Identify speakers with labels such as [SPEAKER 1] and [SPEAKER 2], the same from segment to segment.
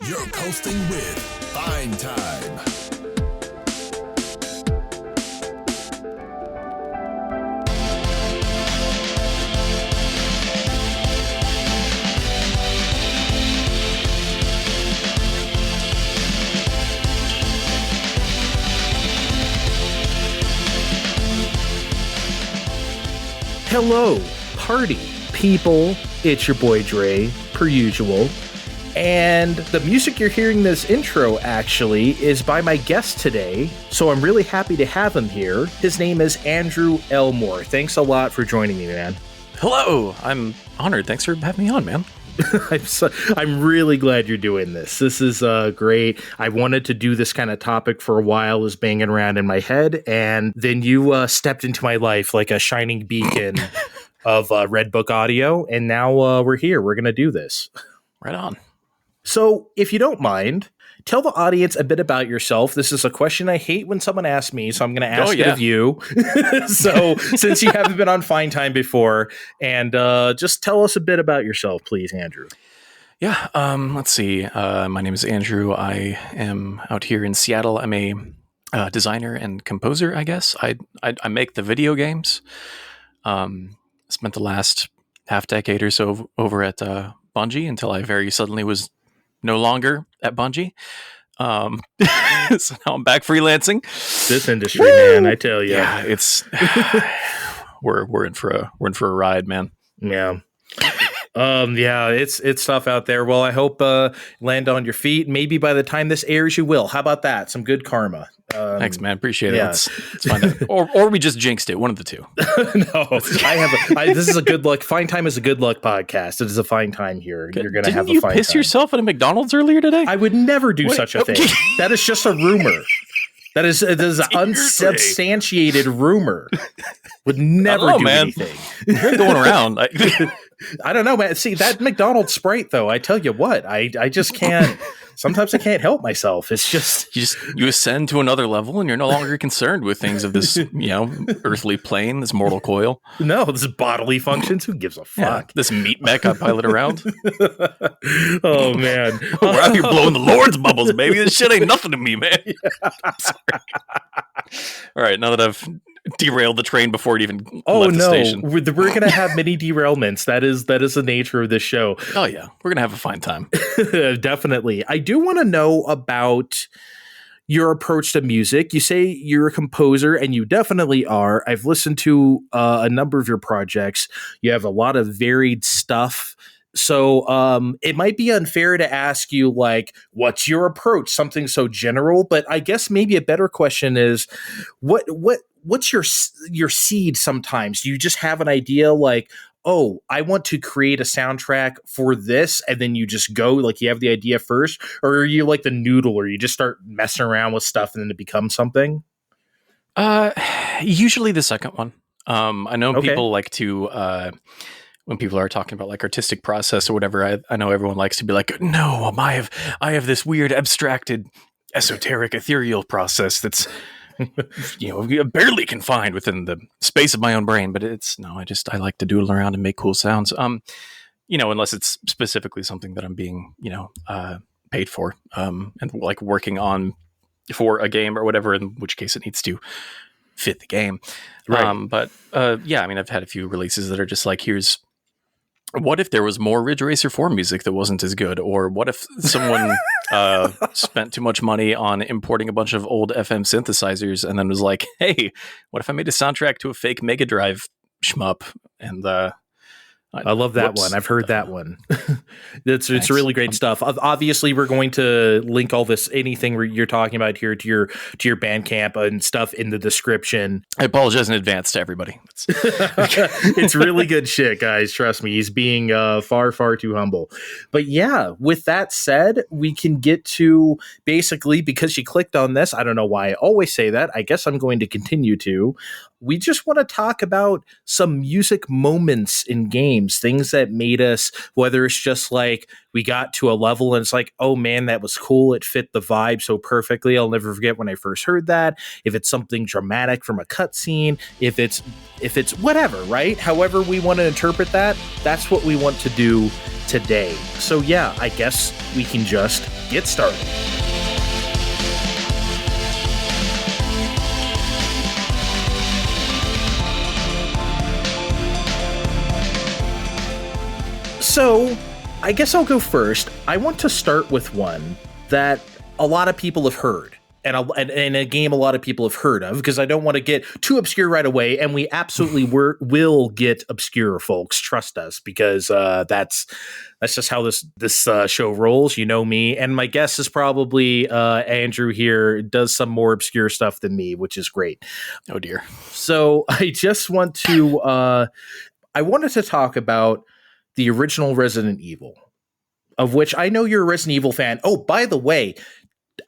[SPEAKER 1] You're coasting with Fine Time.
[SPEAKER 2] Hello, party people. It's your boy Dre, per usual. And the music you're hearing this intro actually is by my guest today, so I'm really happy to have him here. His name is Andrew Elmore. Thanks a lot for joining me, man.
[SPEAKER 3] Hello, I'm honored. Thanks for having me on, man.
[SPEAKER 2] I'm really glad you're doing this. This is great. I wanted to do this kind of topic for a while, was banging around in my head, and then you stepped into my life like a shining beacon of Red Book Audio, and now we're here. We're going to do this.
[SPEAKER 3] Right on.
[SPEAKER 2] So, if you don't mind, tell the audience a bit about yourself. This is a question I hate when someone asks me, so I'm going to ask it of you. So, since you haven't been on Fine Time before, and just tell us a bit about yourself, please, Andrew.
[SPEAKER 3] Yeah, let's see. My name is Andrew. I am out here in Seattle. I'm a designer and composer, I guess. I make the video games. Spent the last half decade or so over at Bungie until I very suddenly was no longer at Bungie. So now I'm back freelancing.
[SPEAKER 2] This industry, man, I tell you.
[SPEAKER 3] Yeah, it's we're in for a ride, man.
[SPEAKER 2] Yeah. Yeah, it's tough out there. Well, I hope land on your feet. Maybe by the time this airs, you will. How about that? Some good karma.
[SPEAKER 3] Thanks, man. Appreciate it. Let's find out. Or we just jinxed it. One of the two.
[SPEAKER 2] No, this is a good luck. Fine Time is a good luck podcast. It is a fine time here. You're going to have a fine time.
[SPEAKER 3] Didn't you piss yourself at a McDonald's earlier today?
[SPEAKER 2] I would never do such a thing. That is just a rumor. That is an unsubstantiated rumor. Would never do anything.
[SPEAKER 3] You're going around.
[SPEAKER 2] I don't know, man. See, that McDonald's Sprite, though, I tell you what, I just can't. Sometimes I can't help myself. It's just
[SPEAKER 3] you ascend to another level, and you're no longer concerned with things of this, earthly plane, this mortal coil.
[SPEAKER 2] No, this is bodily functions. Who gives a fuck?
[SPEAKER 3] Yeah, this meat mech I pilot around.
[SPEAKER 2] Oh man,
[SPEAKER 3] we're out here blowing the Lord's bubbles, baby. This shit ain't nothing to me, man. Sorry. All right, now that I've derailed the train before it even left the station.
[SPEAKER 2] We're going to have many derailments. That is the nature of this show.
[SPEAKER 3] Oh yeah, we're going to have a fine time.
[SPEAKER 2] Definitely. I do want to know about your approach to music. You say you're a composer, and you definitely are. I've listened to a number of your projects. You have a lot of varied stuff. So it might be unfair to ask you, like, what's your approach? Something so general. But I guess maybe a better question is, what's your seed sometimes? Do you just have an idea like, oh, I want to create a soundtrack for this, and then you just go, like, you have the idea first? Or are you like the noodle, or you just start messing around with stuff and then it becomes something?
[SPEAKER 3] Usually the second one. I know people like to, when people are talking about like artistic process or whatever, I know everyone likes to be like, no, I have this weird abstracted, esoteric, ethereal process that's barely confined within the space of my own brain, but I like to doodle around and make cool sounds. Unless it's specifically something that I'm being, paid for, and like working on for a game or whatever, in which case it needs to fit the game. Right. I've had a few releases that are just like, what if there was more Ridge Racer 4 music that wasn't as good? Or what if someone spent too much money on importing a bunch of old FM synthesizers and then was like, hey, what if I made a soundtrack to a fake Mega Drive shmup? And
[SPEAKER 2] I love that one. I've heard that one. It's really great stuff. Obviously, we're going to link all this, anything you're talking about here, to your Bandcamp and stuff in the description.
[SPEAKER 3] I apologize in advance to everybody.
[SPEAKER 2] It's really good shit, guys. Trust me. He's being far, far too humble. But yeah, with that said, we can get to basically, because you clicked on this, I don't know why I always say that. I guess I'm going to continue to. we just want to talk about some music moments in games, things that made us, whether it's just like we got to a level and it's like, oh man, that was cool. It fit the vibe so perfectly. I'll never forget when I first heard that. If it's something dramatic from a cutscene, if it's whatever, right? However we want to interpret that, that's what we want to do today. So yeah, I guess we can just get started. So, I guess I'll go first. I want to start with one that a lot of people have heard, and a game a lot of people have heard of, because I don't want to get too obscure right away, and we absolutely will get obscure, folks. Trust us, because that's just how this show rolls. You know me, and my guess is probably Andrew here does some more obscure stuff than me, which is great.
[SPEAKER 3] Oh dear.
[SPEAKER 2] So I just want to I wanted to talk about the original Resident Evil, of which I know you're a Resident Evil fan. Oh, by the way,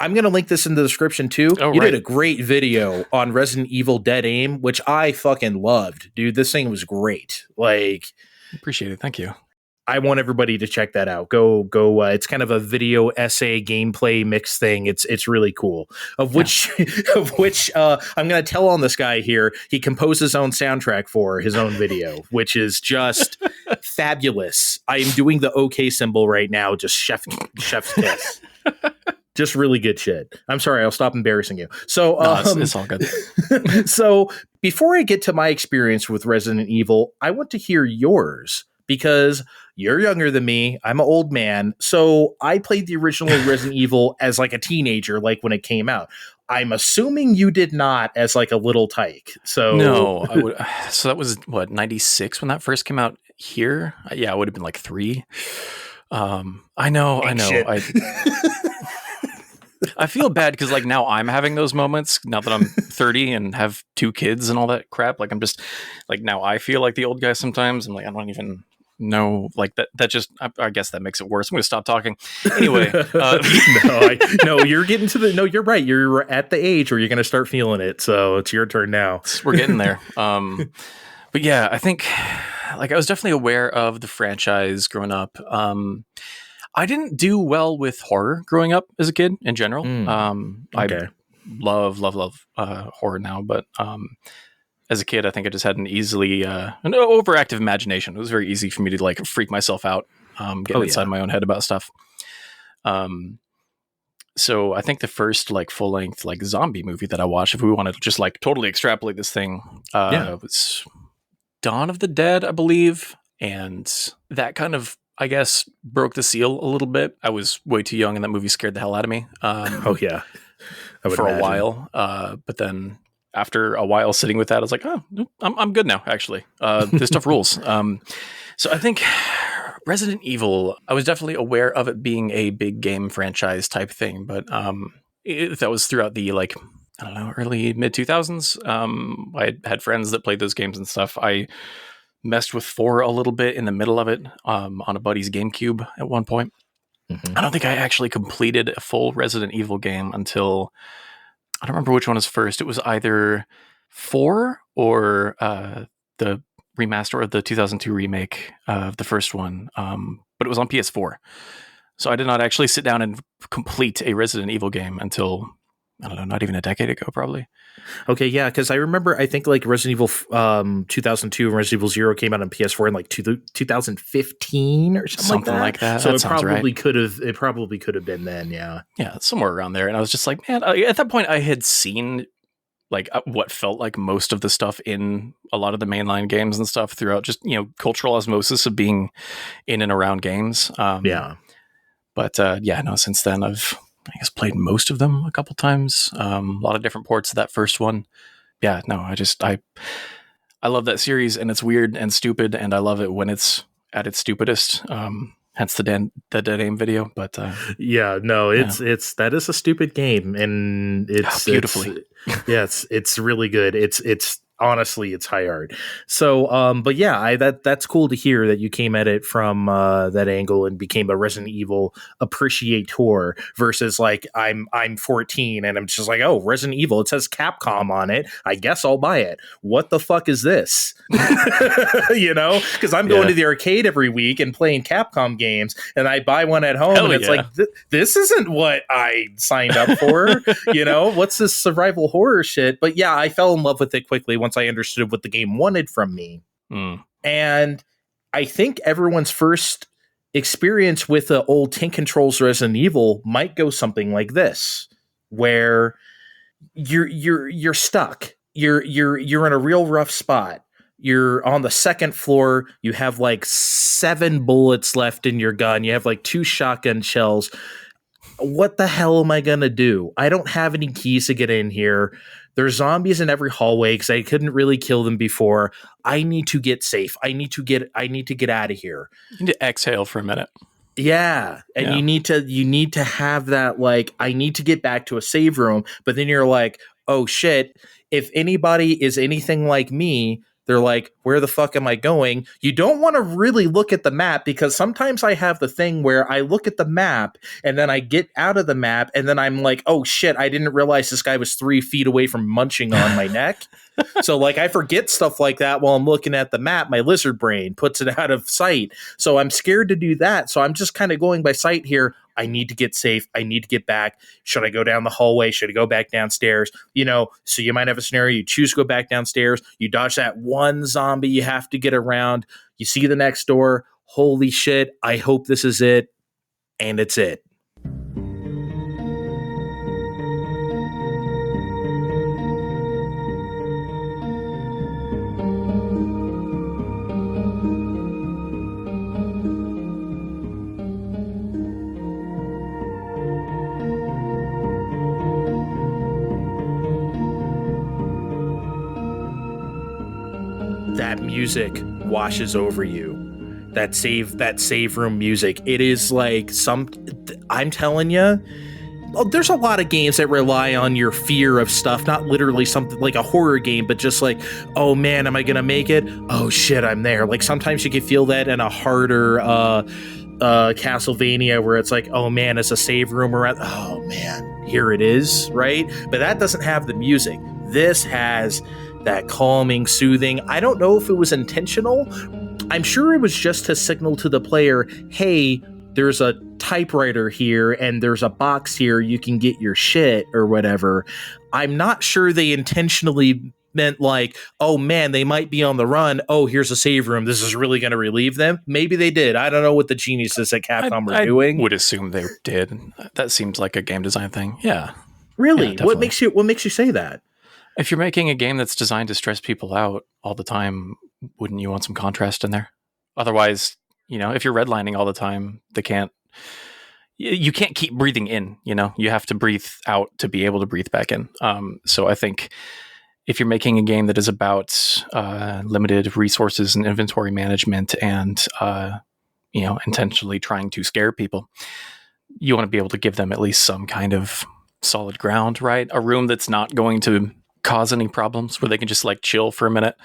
[SPEAKER 2] I'm going to link this in the description too. You did a great video on Resident Evil Dead Aim, which I fucking loved. Dude, this thing was great. Like,
[SPEAKER 3] appreciate it. Thank you.
[SPEAKER 2] I want everybody to check that out. Go. It's kind of a video essay gameplay mix thing. It's really cool. Of which I'm going to tell on this guy here. He composed his own soundtrack for his own video, which is just fabulous. I am doing the OK symbol right now. Just chef's kiss. Just really good shit. I'm sorry. I'll stop embarrassing you. So
[SPEAKER 3] it's all good.
[SPEAKER 2] So before I get to my experience with Resident Evil, I want to hear yours, because you're younger than me. I'm an old man. So I played the original Resident Evil as like a teenager, like when it came out. I'm assuming you did not, as like a little tyke. So
[SPEAKER 3] no, I would. So that was what, 96 when that first came out here. Yeah, I would have been like 3. I know. I feel bad because like now I'm having those moments now that I'm 30 and have 2 kids and all that crap. Like I'm just like, now I feel like the old guy sometimes. I'm like, I don't even know, like that just, I guess that makes it worse. I'm going to stop talking. Anyway. You're getting to no, you're right. You're at the age where you're going to start feeling it. So it's your turn now. We're getting there. But yeah, I think like I was definitely aware of the franchise growing up. I didn't do well with horror growing up as a kid in general. Okay. I love horror now, but as a kid, I think I just had an overactive imagination. It was very easy for me to like freak myself out, get inside my own head about stuff. So I think the first like full length like zombie movie that I watched, if we wanted to just like totally extrapolate this thing, was Dawn of the Dead, I believe, and that kind of, I guess, broke the seal a little bit. I was way too young and that movie scared the hell out of me. For a while. But then after a while sitting with that, I was like, oh, I'm good now, actually. This stuff rules. So I think Resident Evil, I was definitely aware of it being a big game franchise type thing, but that was throughout the like, I don't know, early mid 2000s. I had friends that played those games and stuff. I messed with 4 a little bit in the middle of it on a buddy's GameCube at one point. Mm-hmm. I don't think I actually completed a full Resident Evil game until, I don't remember which one was first. It was either 4 or the remaster of the 2002 remake of the first one, but it was on PS4. So I did not actually sit down and complete a Resident Evil game until, I don't know, not even a decade ago, probably.
[SPEAKER 2] Okay, yeah, because I remember, I think like Resident Evil 2002 and Resident Evil 0 came out on PS4 in like 2015 or something like that. So
[SPEAKER 3] that
[SPEAKER 2] it probably could have been then, yeah.
[SPEAKER 3] Yeah, somewhere around there. And I was just like, man, at that point I had seen like what felt like most of the stuff in a lot of the mainline games and stuff throughout just, cultural osmosis of being in and around games. But since then I've, I guess, played most of them a couple times. A lot of different ports of that first one. Yeah, no, I love that series, and it's weird and stupid, and I love it when it's at its stupidest. Hence the Dead Aim video. But that is a stupid game, and it's beautifully.
[SPEAKER 2] It's really good. It's honestly, it's high art. So, but yeah, that's cool to hear that you came at it from that angle and became a Resident Evil appreciator versus like I'm 14 and I'm just like, oh, Resident Evil, it says Capcom on it. I guess I'll buy it. What the fuck is this? You know, because I'm going to the arcade every week and playing Capcom games, and I buy one at home, and it's like this isn't what I signed up for. You know, what's this survival horror shit? But yeah, I fell in love with it quickly once I understood what the game wanted from me. And I think everyone's first experience with the old Tank Controls Resident Evil might go something like this, where you're stuck. You're in a real rough spot. You're on the second floor. You have like 7 bullets left in your gun. You have like 2 shotgun shells. What the hell am I going to do? I don't have any keys to get in here. There's zombies in every hallway because I couldn't really kill them before. I need to get safe. I need to get out of here.
[SPEAKER 3] You need to exhale for a minute.
[SPEAKER 2] Yeah. And you need to have that, like, I need to get back to a save room. But then you're like, oh shit. If anybody is anything like me, they're like, where the fuck am I going? You don't want to really look at the map, because sometimes I have the thing where I look at the map and then I get out of the map and then I'm like, oh shit, I didn't realize this guy was 3 feet away from munching on my neck. So like I forget stuff like that while I'm looking at the map. My lizard brain puts it out of sight. So I'm scared to do that. So I'm just kind of going by sight here. I need to get safe. I need to get back. Should I go down the hallway? Should I go back downstairs? You know, so you might have a scenario. You choose to go back downstairs. You dodge that one zombie you have to get around. You see the next door. Holy shit. I hope this is it. And it's it. That music washes over you. That save room music. It is like I'm telling you, there's a lot of games that rely on your fear of stuff, not literally something like a horror game, but just like, oh man, am I gonna make it? Oh shit, I'm there. Like sometimes you can feel that in a harder Castlevania where it's like, oh man, it's a save room around. Oh man, here it is, right? But that doesn't have the music. This has that calming, soothing. I don't know if it was intentional. I'm sure it was just to signal to the player, hey, there's a typewriter here and there's a box here, you can get your shit or whatever. I'm not sure they intentionally meant like, oh man, they might be on the run. Oh, here's a save room. This is really going to relieve them. Maybe they did. I don't know what the geniuses at Capcom were doing.
[SPEAKER 3] I would assume they did. That seems like a game design thing. Yeah.
[SPEAKER 2] Really? Yeah, what makes you say that?
[SPEAKER 3] If you're making a game that's designed to stress people out all the time, wouldn't you want some contrast in there? Otherwise, you know, if you're redlining all the time, you can't keep breathing in, you know, you have to breathe out to be able to breathe back in. So I think if you're making a game that is about limited resources and inventory management and, you know, intentionally trying to scare people, you want to be able to give them at least some kind of solid ground, right? A room that's not going to cause any problems, where they can just like chill for a minute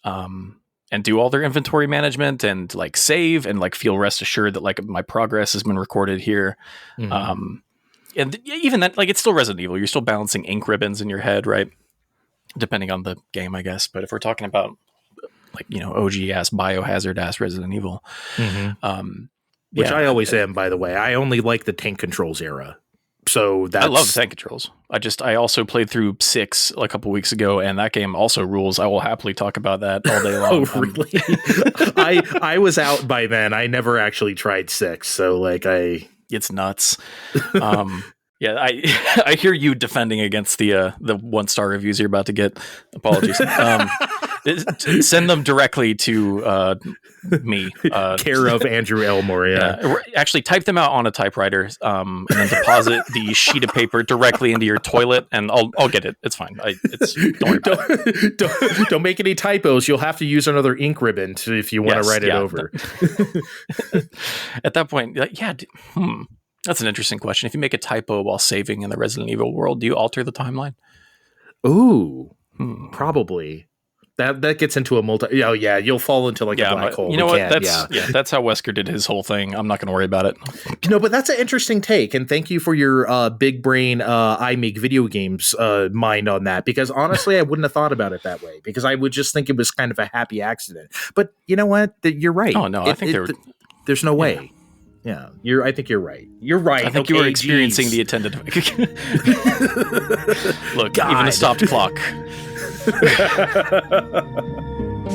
[SPEAKER 3] and do all their inventory management and like save and like feel rest assured that like my progress has been recorded here. Mm-hmm. And even that, like, it's still Resident Evil. You're still balancing ink ribbons in your head, right? Depending on the game, I guess. But if we're talking about like, you know, OG ass Biohazard ass Resident Evil,
[SPEAKER 2] which I always am, by the way. I only like the Tank Controls era. So I
[SPEAKER 3] love Tank Controls. I also played through 6 a couple weeks ago, and that game also rules. I will happily talk about that all day long.
[SPEAKER 2] Oh, really? I was out by then. I never actually tried 6, so like
[SPEAKER 3] it's nuts. Yeah, I hear you defending against the 1-star reviews you're about to get. Apologies. Send them directly to me.
[SPEAKER 2] Care of Andrew Elmore, yeah.
[SPEAKER 3] Actually, type them out on a typewriter and then deposit the sheet of paper directly into your toilet, and I'll get it. It's fine.
[SPEAKER 2] Don't make any typos. You'll have to use another ink ribbon if you want to write it over.
[SPEAKER 3] At that point, that's an interesting question. If you make a typo while saving in the Resident Evil world, do you alter the timeline?
[SPEAKER 2] Ooh, probably. That gets into a multi. Oh yeah, you'll fall into like a black hole.
[SPEAKER 3] You know what? That's how Wesker did his whole thing. I'm not going to worry about it.
[SPEAKER 2] But that's an interesting take, and thank you for your big brain. I make video games mind on that, because honestly, I wouldn't have thought about it that way, because I would just think it was kind of a happy accident. But you know what? You're right.
[SPEAKER 3] Oh no, I think
[SPEAKER 2] there's no way. Yeah, I think you're right. You're right.
[SPEAKER 3] I think you were experiencing the attended. Look, God. Even a stopped clock.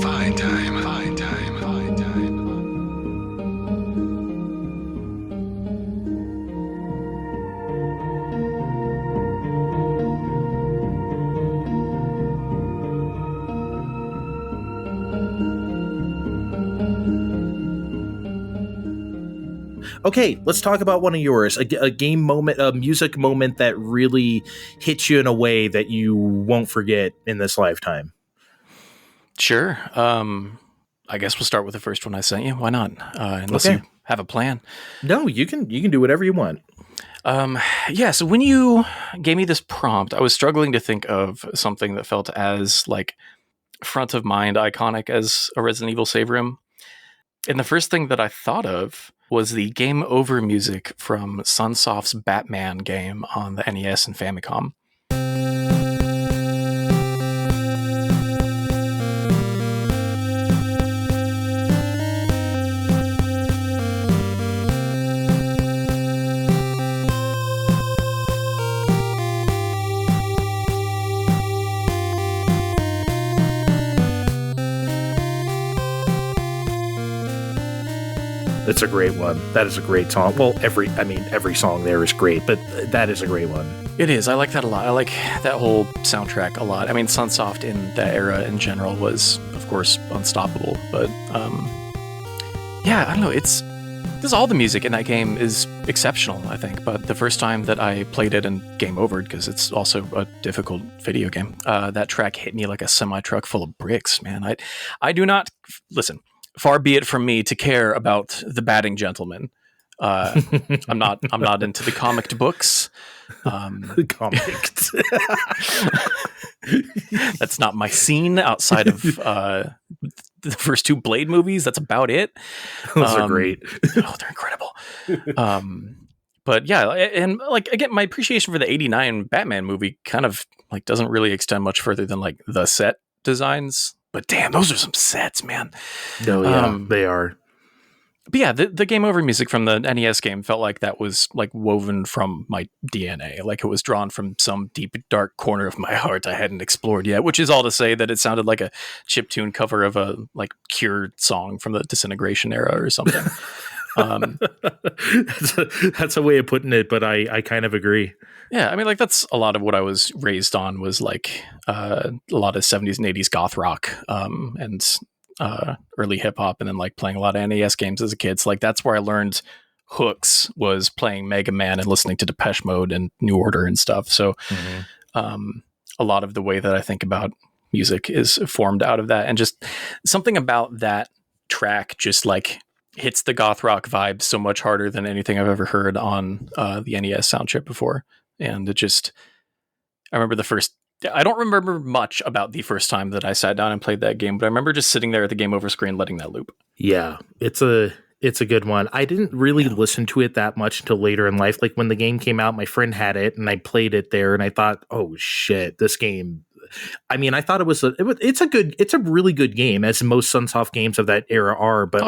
[SPEAKER 1] Fine time.
[SPEAKER 2] Okay, let's talk about one of yours. A game moment, a music moment that really hits you in a way that you won't forget in this lifetime.
[SPEAKER 3] Sure. I guess we'll start with the first one I sent you. Why not? Unless you have a plan.
[SPEAKER 2] No, you can do whatever you want.
[SPEAKER 3] So when you gave me this prompt, I was struggling to think of something that felt as like front of mind iconic as a Resident Evil save room. And the first thing that I thought of was the game over music from Sunsoft's Batman game on the NES and Famicom.
[SPEAKER 2] It's a great one. That is a great song. Well, every song there is great, but that is a great one.
[SPEAKER 3] It is. I like that a lot. I like that whole soundtrack a lot. I mean, Sunsoft in that era in general was, of course, unstoppable. But I don't know. This all the music in that game is exceptional, I think. But the first time that I played it and game overed, because it's also a difficult video game, that track hit me like a semi-truck full of bricks, man. I do not listen. Far be it from me to care about the batting gentleman. I'm not into the comic books. That's not my scene outside of the first two Blade movies. That's about it.
[SPEAKER 2] Those are great.
[SPEAKER 3] They're incredible. But yeah, and like again, my appreciation for the '89 Batman movie kind of like doesn't really extend much further than like the set designs. But damn, those are some sets, man.
[SPEAKER 2] No, yeah, they are.
[SPEAKER 3] But yeah, the game over music from the NES game felt like that was like woven from my DNA. Like it was drawn from some deep, dark corner of my heart I hadn't explored yet, which is all to say that it sounded like a chiptune cover of a like Cure song from the Disintegration era or something.
[SPEAKER 2] That's a way of putting it, but I kind of agree.
[SPEAKER 3] Yeah, I mean, like that's a lot of what I was raised on was like a lot of 70s and 80s goth rock and early hip hop, and then like playing a lot of NES games as a kid. So like that's where I learned hooks, was playing Mega Man and listening to Depeche Mode and New Order and stuff. So a lot of the way that I think about music is formed out of that, and just something about that track just like hits the goth rock vibe so much harder than anything I've ever heard on the NES sound chip before. And it just, I remember I don't remember much about the first time that I sat down and played that game, but I remember just sitting there at the game over screen, letting that loop.
[SPEAKER 2] Yeah, it's a good one. I didn't really listen to it that much until later in life. Like when the game came out, my friend had it and I played it there and I thought, oh shit, this game. I mean, I thought it's a really good game, as most Sunsoft games of that era are, but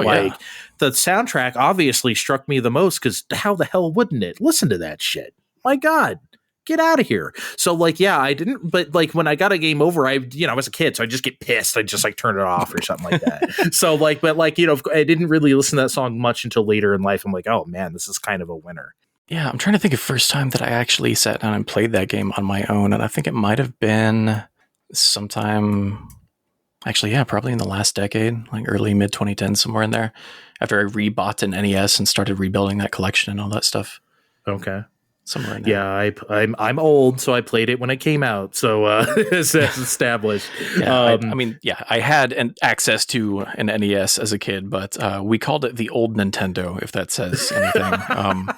[SPEAKER 2] the soundtrack obviously struck me the most, because how the hell wouldn't it? Listen to that shit. My God, get out of here. So like, yeah, I didn't, but like when I got a game over, I was a kid, so I just get pissed. I just like turn it off or something like that. So like, but like, I didn't really listen to that song much until later in life. I'm like, oh man, this is kind of a winner.
[SPEAKER 3] Yeah. I'm trying to think of first time that I actually sat down and played that game on my own. And I think it might've been sometime, actually, yeah, probably in the last decade, like early mid 2010s, somewhere in there, after I rebought an NES and started rebuilding that collection and all that stuff.
[SPEAKER 2] Okay.
[SPEAKER 3] somewhere in there.
[SPEAKER 2] Yeah, I'm old, so I played it when it came out. So it's established.
[SPEAKER 3] Yeah, I had access to an NES as a kid, but we called it the old Nintendo, if that says anything.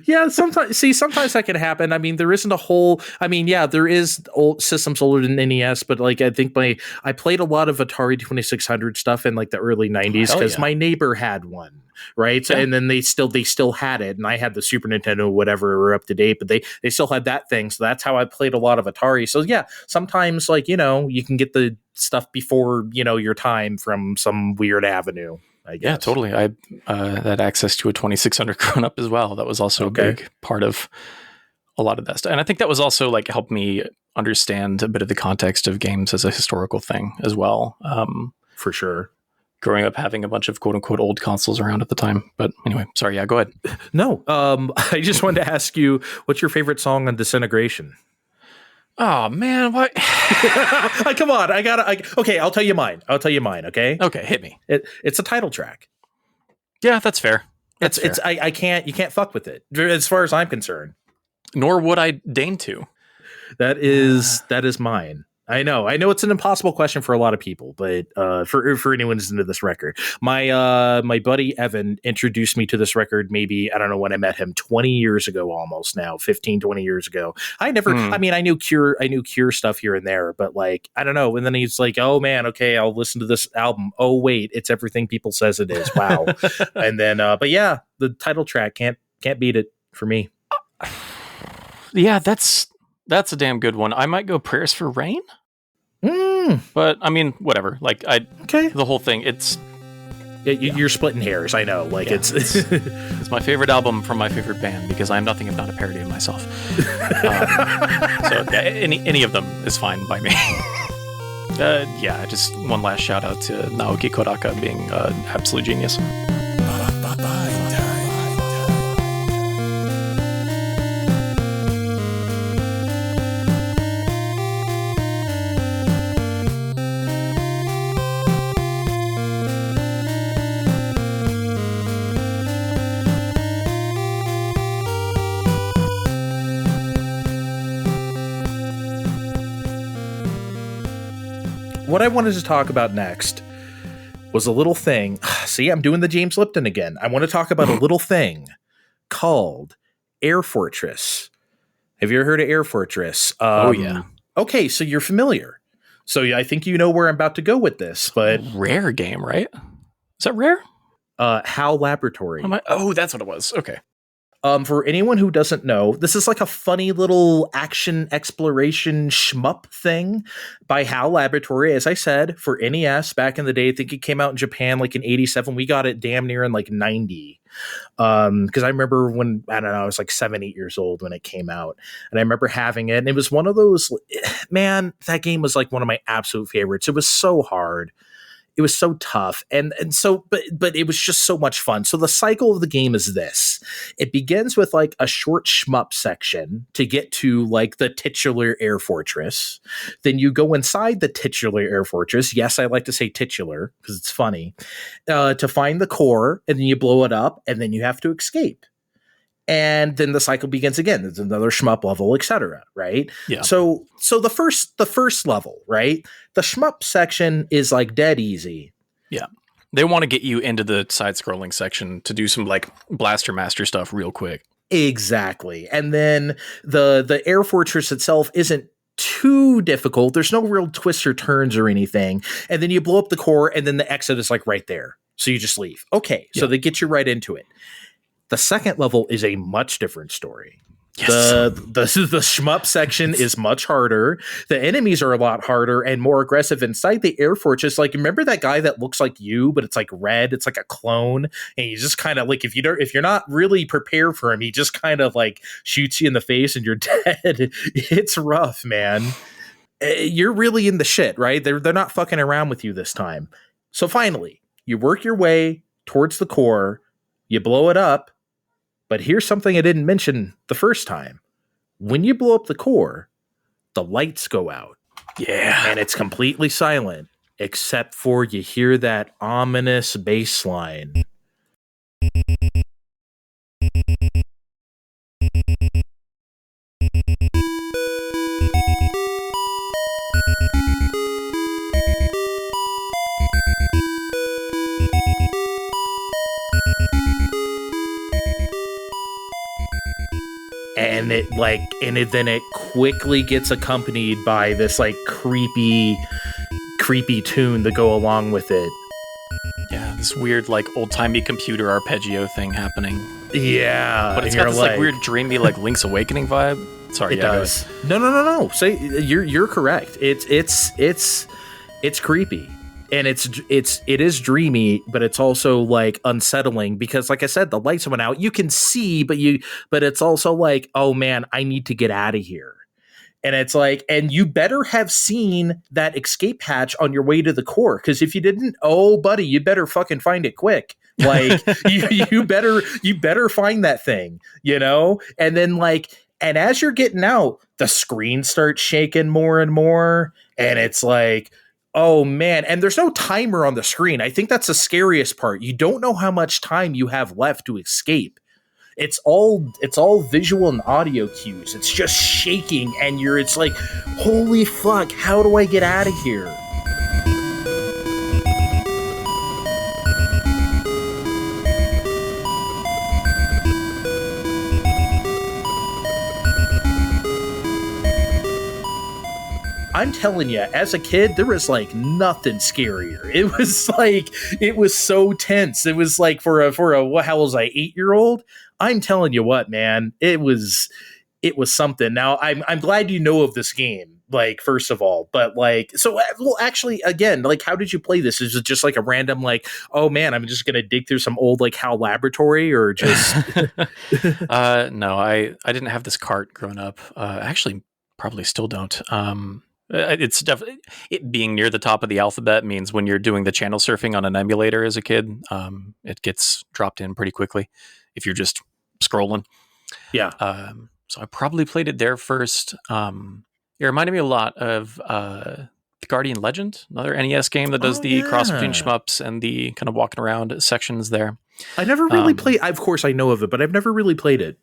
[SPEAKER 2] Yeah, sometimes that can happen. I mean, there isn't a whole. I mean, yeah, there is old systems older than NES, but like I think I played a lot of Atari 2600 stuff in like the early 90s because my neighbor had one. Right. So, and then they still had it. And I had the Super Nintendo, whatever, were up to date, but they still had that thing. So that's how I played a lot of Atari. So yeah, sometimes like, you can get the stuff before, your time from some weird avenue, I guess.
[SPEAKER 3] Yeah, totally. I had access to a 2600 grown up as well. That was also a big part of a lot of that stuff. And I think that was also like helped me understand a bit of the context of games as a historical thing as well.
[SPEAKER 2] For sure.
[SPEAKER 3] Growing up having a bunch of quote unquote old consoles around at the time. But anyway, sorry. Yeah, go ahead.
[SPEAKER 2] No, I just wanted to ask you, what's your favorite song on Disintegration?
[SPEAKER 3] Oh man, what?
[SPEAKER 2] Come on, okay, I'll tell you mine. Okay.
[SPEAKER 3] Okay, hit me.
[SPEAKER 2] It's a title track.
[SPEAKER 3] Yeah, that's fair.
[SPEAKER 2] You can't fuck with it as far as I'm concerned.
[SPEAKER 3] Nor would I deign to.
[SPEAKER 2] That is mine. I know it's an impossible question for a lot of people, but for anyone who's into this record, my buddy Evan introduced me to this record. Maybe, I don't know when I met him, 20 years ago, almost now 15, 20 years ago. I knew Cure stuff here and there, but like, I don't know. And then he's like, oh man, okay, I'll listen to this album. Oh wait, it's everything people says it is. Wow. And then, but yeah, the title track can't beat it for me.
[SPEAKER 3] Yeah, that's a damn good one. I might go Prayers for Rain. But I mean, whatever. Like, the whole thing.
[SPEAKER 2] You're splitting hairs. I know. Like, it's
[SPEAKER 3] it's my favorite album from my favorite band because I'm nothing if not a parody of myself. So yeah, any of them is fine by me. Just one last shout out to Naoki Kodaka being absolute genius.
[SPEAKER 2] What I wanted to talk about next was a little thing. See, I'm doing the James Lipton again. I want to talk about a little thing called Air Fortress. Have you ever heard of Air Fortress?
[SPEAKER 3] Oh, yeah.
[SPEAKER 2] Okay, so you're familiar. So I think you know where I'm about to go with this. But
[SPEAKER 3] Rare game, right? Is that Rare?
[SPEAKER 2] HAL Laboratory.
[SPEAKER 3] Oh, that's what it was. Okay.
[SPEAKER 2] For anyone who doesn't know, this is like a funny little action exploration shmup thing by HAL Laboratory. As I said, for NES back in the day, I think it came out in Japan like in 87. We got it damn near in like 90. Because I remember when, I don't know, I was like 7, 8 years old when it came out. And I remember having it. And it was one of those, man, that game was like one of my absolute favorites. It was so hard. It was so tough. And so, but it was just so much fun. So the cycle of the game is this. It begins with like a short shmup section to get to like the titular Air Fortress. Then you go inside the titular Air Fortress. Yes, I like to say titular because it's funny. To find the core, and then you blow it up, and then you have to escape. And then the cycle begins again. There's another shmup level, etc. Right?
[SPEAKER 3] Yeah.
[SPEAKER 2] So the first level, right? The shmup section is like dead easy.
[SPEAKER 3] Yeah. They want to get you into the side-scrolling section to do some like Blaster Master stuff real quick.
[SPEAKER 2] Exactly. And then the Air Fortress itself isn't too difficult. There's no real twists or turns or anything. And then you blow up the core, and then the exit is like right there. So you just leave. Okay. So they get you right into it. The second level is a much different story. Yes. The shmup section is much harder. The enemies are a lot harder and more aggressive inside the Air Fortress. Like, remember that guy that looks like you, but it's like red. It's like a clone, and you just kind of like if you're not really prepared for him, he just kind of like shoots you in the face and you're dead. It's rough, man. You're really in the shit, right? They're not fucking around with you this time. So finally, you work your way towards the core. You blow it up. But here's something I didn't mention the first time. When you blow up the core, the lights go out.
[SPEAKER 3] Yeah.
[SPEAKER 2] And it's completely silent, except for you hear that ominous bass line. and then it quickly gets accompanied by this like creepy tune to go along with it.
[SPEAKER 3] Yeah, this weird like old-timey computer arpeggio thing happening.
[SPEAKER 2] Yeah,
[SPEAKER 3] but it's got this like weird dreamy like Link's Awakening vibe. Sorry,
[SPEAKER 2] it does. No. Say you're correct. It's creepy. And it is dreamy, but it's also like unsettling because, like I said, the lights went out. You can see, but it's also like, oh man, I need to get out of here. And it's like, and you better have seen that escape hatch on your way to the core, because if you didn't, oh buddy, you better fucking find it quick. Like you better find that thing, you know. And then and as you're getting out, the screen starts shaking more and more, and it's like, oh man, and there's no timer on the screen. I think that's the scariest part. You don't know how much time you have left to escape. It's all visual and audio cues. It's just shaking, and it's like, holy fuck, how do I get out of here? I'm telling you, as a kid, there was like nothing scarier. It was so tense. It was like for a how was I 8-year-old? I'm telling you what, man, it was something. Now I'm glad you know of this game, like, first of all, but like, so well, actually, again, like, how did you play this? Is it just like a random like, oh man, I'm just gonna dig through some old like HAL Laboratory, or just?
[SPEAKER 3] No, I didn't have this cart growing up. Actually, probably still don't. It's definitely, it being near the top of the alphabet means when you're doing the channel surfing on an emulator as a kid, it gets dropped in pretty quickly if you're just scrolling.
[SPEAKER 2] Yeah.
[SPEAKER 3] So I probably played it there first. It reminded me a lot of Guardian Legend, another NES game that does the cross between shmups and the kind of walking around sections there.
[SPEAKER 2] I never really played. Of course, I know of it, but I've never really played it.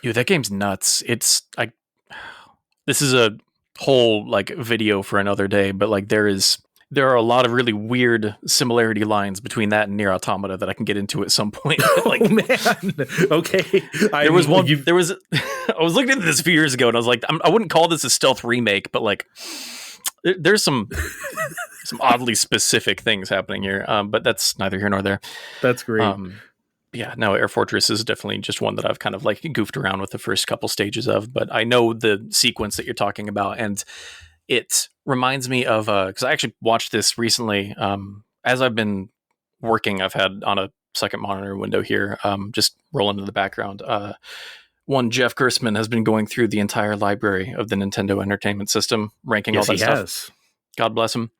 [SPEAKER 3] Dude, that game's nuts. This is a whole like video for another day, but like there are a lot of really weird similarity lines between that and Nier Automata that I can get into at some point. Like,
[SPEAKER 2] oh man, okay.
[SPEAKER 3] I was I was looking into this a few years ago, and I was like, I wouldn't call this a stealth remake, but like there's some oddly specific things happening here. But that's neither here nor there.
[SPEAKER 2] That's great.
[SPEAKER 3] Yeah, no, Air Fortress is definitely just one that I've kind of like goofed around with the first couple stages of, but I know the sequence that you're talking about, and it reminds me of, because I actually watched this recently. As I've been working, I've had on a second monitor window here, just rolling in the background. One Jeff Gerstmann has been going through the entire library of the Nintendo Entertainment System, ranking all that stuff. God bless him.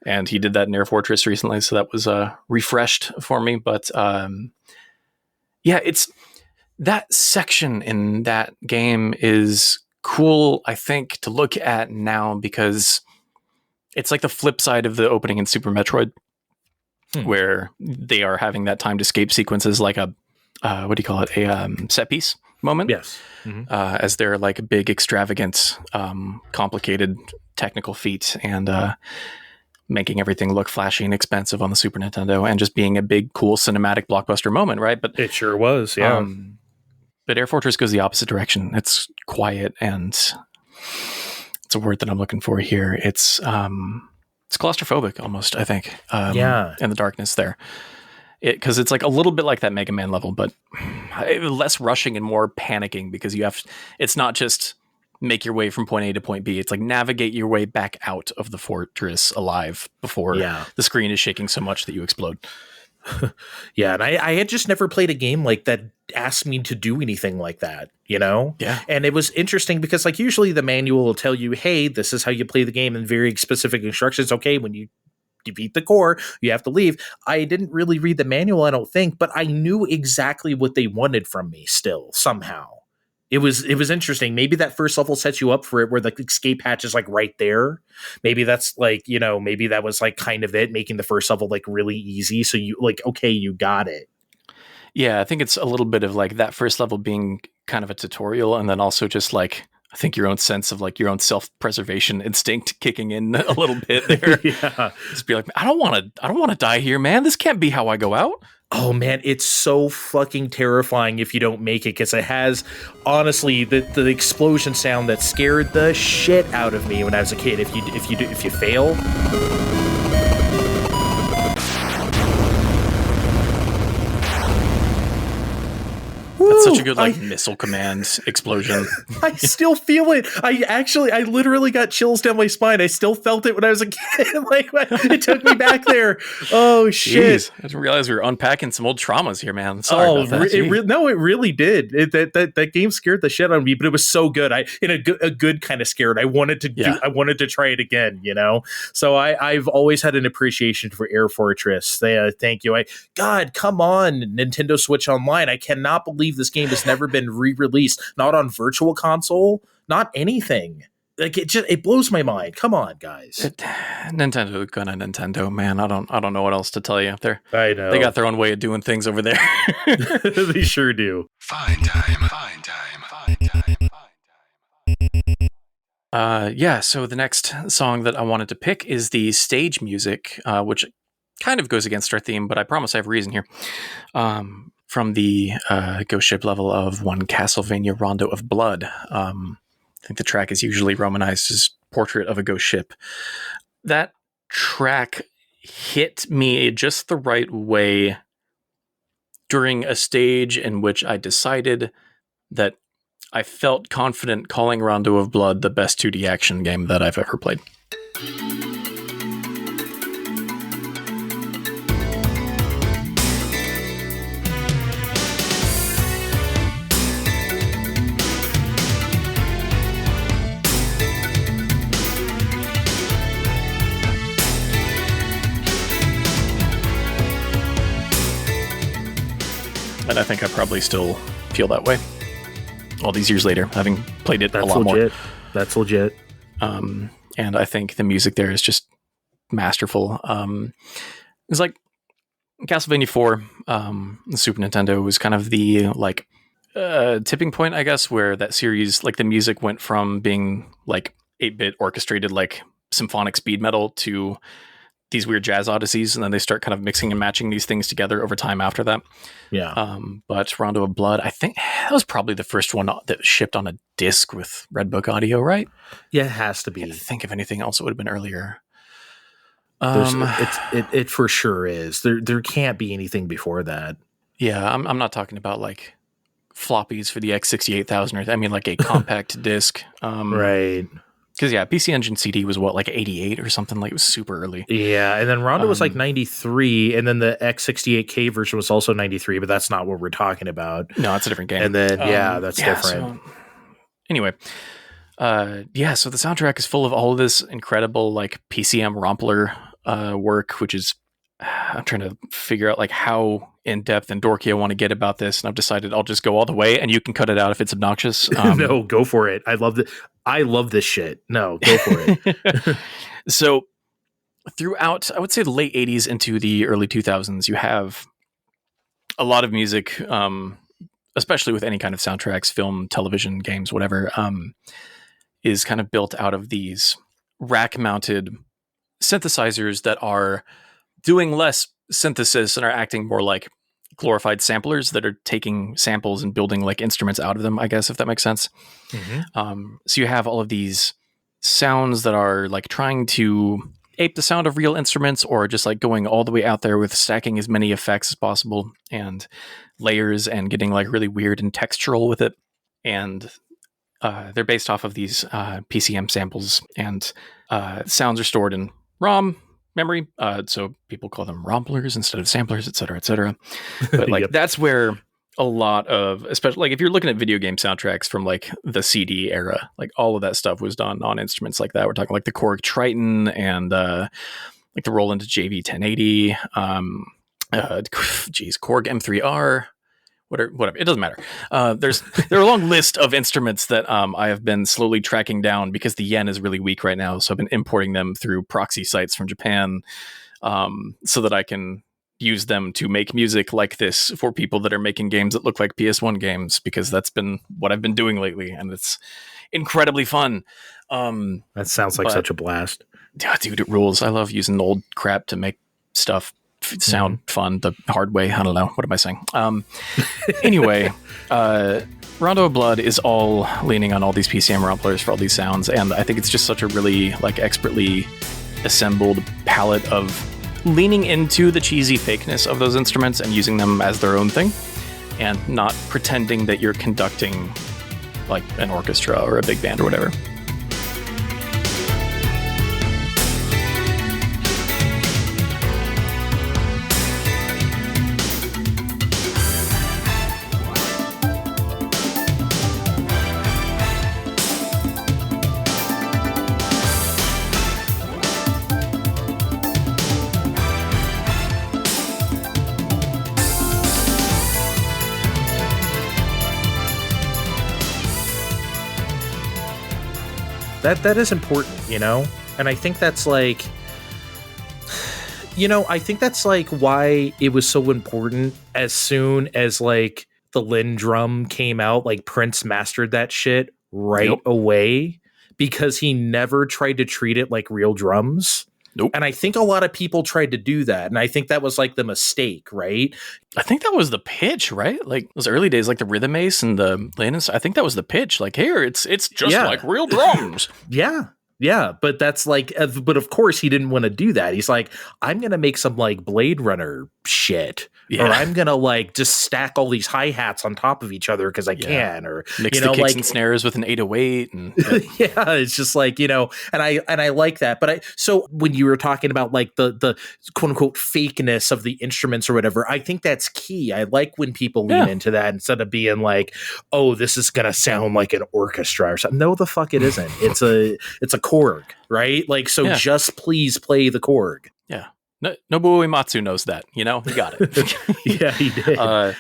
[SPEAKER 3] And he did that in Air Fortress recently, so that was refreshed for me. But yeah, it's that section in that game is cool, I think, to look at now, because it's like the flip side of the opening in Super Metroid, where they are having that timed escape sequences, like a what do you call it, a set piece moment.
[SPEAKER 2] Yes. Mm-hmm.
[SPEAKER 3] As they're like a big, extravagant, complicated technical feat, and making everything look flashy and expensive on the Super Nintendo, and just being a big, cool cinematic blockbuster moment, right? But
[SPEAKER 2] it sure was, yeah.
[SPEAKER 3] But Air Fortress goes the opposite direction. It's quiet, and it's a word that I'm looking for here. It's claustrophobic almost, I think.
[SPEAKER 2] Yeah.
[SPEAKER 3] In the darkness there. Because it's like a little bit like that Mega Man level, but less rushing and more panicking, because it's not just make your way from point A to point B. It's like navigate your way back out of the fortress alive before the screen is shaking so much that you explode.
[SPEAKER 2] Yeah, and I had just never played a game like that asked me to do anything like that, you know?
[SPEAKER 3] Yeah.
[SPEAKER 2] And it was interesting because like usually the manual will tell you, hey, this is how you play the game, and very specific instructions. Okay, when you defeat the core, you have to leave. I didn't really read the manual, I don't think, but I knew exactly what they wanted from me still, somehow. It was interesting. Maybe that first level sets you up for it, where the escape hatch is like right there. Maybe that's like, you know, maybe that was like kind of it, making the first level like really easy. So you like, okay, you got it.
[SPEAKER 3] Yeah, I think it's a little bit of like that first level being kind of a tutorial, and then also just like, I think your own sense of like your own self-preservation instinct kicking in a little bit there.
[SPEAKER 2] Yeah.
[SPEAKER 3] Just be like, I don't want to die here, man. This can't be how I go out.
[SPEAKER 2] Oh man, it's so fucking terrifying if you don't make it, because it has, honestly, the explosion sound that scared the shit out of me when I was a kid. If you fail.
[SPEAKER 3] That's such a good missile command explosion.
[SPEAKER 2] I still feel it. I literally got chills down my spine. I still felt it when I was a kid. It took me back there. Oh shit!
[SPEAKER 3] Jeez, I didn't realize we were unpacking some old traumas here, man. Sorry about that.
[SPEAKER 2] It really did. That game scared the shit out of me, but it was so good. In a good kind of scared. I wanted to try it again. You know. So I've always had an appreciation for Air Fortress. Thank you. God, come on, Nintendo Switch Online. I cannot believe this game has never been re-released, not on Virtual Console, not anything. It blows my mind. Come on, guys.
[SPEAKER 3] Nintendo, man. I don't know what else to tell you.
[SPEAKER 2] I know
[SPEAKER 3] they got their own way of doing things over there.
[SPEAKER 2] They sure do.
[SPEAKER 1] Fine time.
[SPEAKER 3] So the next song that I wanted to pick is the stage music, which kind of goes against our theme, but I promise I have a reason here. From the ghost ship level of one Castlevania Rondo of Blood. I think the track is usually romanized as Portrait of a Ghost Ship. That track hit me just the right way during a stage in which I decided that I felt confident calling Rondo of Blood the best 2D action game that I've ever played. And I think I probably still feel that way all these years later, having played it a lot more.
[SPEAKER 2] That's legit.
[SPEAKER 3] And I think the music there is just masterful. It's like Castlevania 4, the Super Nintendo was kind of the tipping point, I guess, where that series, the music went from being 8-bit orchestrated symphonic speed metal to these weird jazz odysseys, and then they start kind of mixing and matching these things together over time after that.
[SPEAKER 2] Yeah.
[SPEAKER 3] But Rondo of Blood, I think that was probably the first one that shipped on a disc with Redbook audio, right?
[SPEAKER 2] Yeah, it has to be. I
[SPEAKER 3] can't think of anything else that would have been earlier.
[SPEAKER 2] It for sure is. There can't be anything before that.
[SPEAKER 3] Yeah, I'm not talking about floppies for the X68000 a compact disc.
[SPEAKER 2] Right.
[SPEAKER 3] Because PC Engine CD was 88 or something, it was super early.
[SPEAKER 2] Yeah, and then Rondo was 93, and then the X68K version was also 93, but that's not what we're talking about.
[SPEAKER 3] No, it's a different game.
[SPEAKER 2] And then that's different.
[SPEAKER 3] So, anyway, so the soundtrack is full of all of this incredible PCM rompler work, which is I'm trying to figure out how in depth and dorky I want to get about this, and I've decided I'll just go all the way, and you can cut it out if it's obnoxious.
[SPEAKER 2] No, go for it. I love this shit. No, go for it.
[SPEAKER 3] So throughout, I would say the late 80s into the early 2000s, you have a lot of music, especially with any kind of soundtracks, film, television, games, whatever, is kind of built out of these rack-mounted synthesizers that are doing less synthesis and are acting more like glorified samplers that are taking samples and building instruments out of them, I guess, if that makes sense. Mm-hmm. So you have all of these sounds that are trying to ape the sound of real instruments, or just going all the way out there with stacking as many effects as possible and layers and getting really weird and textural with it. And they're based off of these PCM samples, and sounds are stored in ROM memory, so people call them romplers instead of samplers, etc., etc. But
[SPEAKER 2] Yep.
[SPEAKER 3] That's where a lot of, especially if you're looking at video game soundtracks from the CD era, all of that stuff was done on instruments like that. We're talking the Korg Triton and the Roland JV1080, Korg M3R. Whatever. It doesn't matter. There are a long list of instruments that I have been slowly tracking down because the yen is really weak right now. So I've been importing them through proxy sites from Japan, so that I can use them to make music like this for people that are making games that look like PS1 games, because that's been what I've been doing lately, and it's incredibly fun.
[SPEAKER 2] That sounds like such a blast.
[SPEAKER 3] Yeah, dude, it rules. I love using old crap to make stuff. sound fun the hard way. I don't know. What am I saying? Anyway, Rondo of Blood is all leaning on all these PCM samplers for all these sounds, and I think it's just such a really like expertly assembled palette of leaning into the cheesy fakeness of those instruments and using them as their own thing, and not pretending that you're conducting like an orchestra or a big band or whatever.
[SPEAKER 2] That is important, you know? And I think that's like, you know, I think that's like why it was so important as soon as like the Lin drum came out, like Prince mastered that shit right away because he never tried to treat it like real drums.
[SPEAKER 3] Nope.
[SPEAKER 2] And I think a lot of people tried to do that. And I think that was like the mistake, right?
[SPEAKER 3] I think that was the pitch, right? Like those early days, like the rhythm ace and the Lennon. I think that was the pitch. Like, here, it's just like real drums.
[SPEAKER 2] Yeah, but that's like, but of course he didn't want to do that. He's like, I'm going to make some like Blade Runner shit, or I'm going to like just stack all these hi-hats on top of each other because I can, or
[SPEAKER 3] mix the kicks and snares with an 808. And
[SPEAKER 2] it's just like, you know, and I like that. But so when you were talking about like the quote unquote fakeness of the instruments or whatever, I think that's key. I like when people lean into that instead of being like, oh, this is going to sound like an orchestra or something. No, the fuck it isn't. It's a Korg, right? Like, so just please play the Korg.
[SPEAKER 3] Yeah. Nobuo Uematsu knows that, you know? He got it.
[SPEAKER 2] Yeah, he did.
[SPEAKER 3] And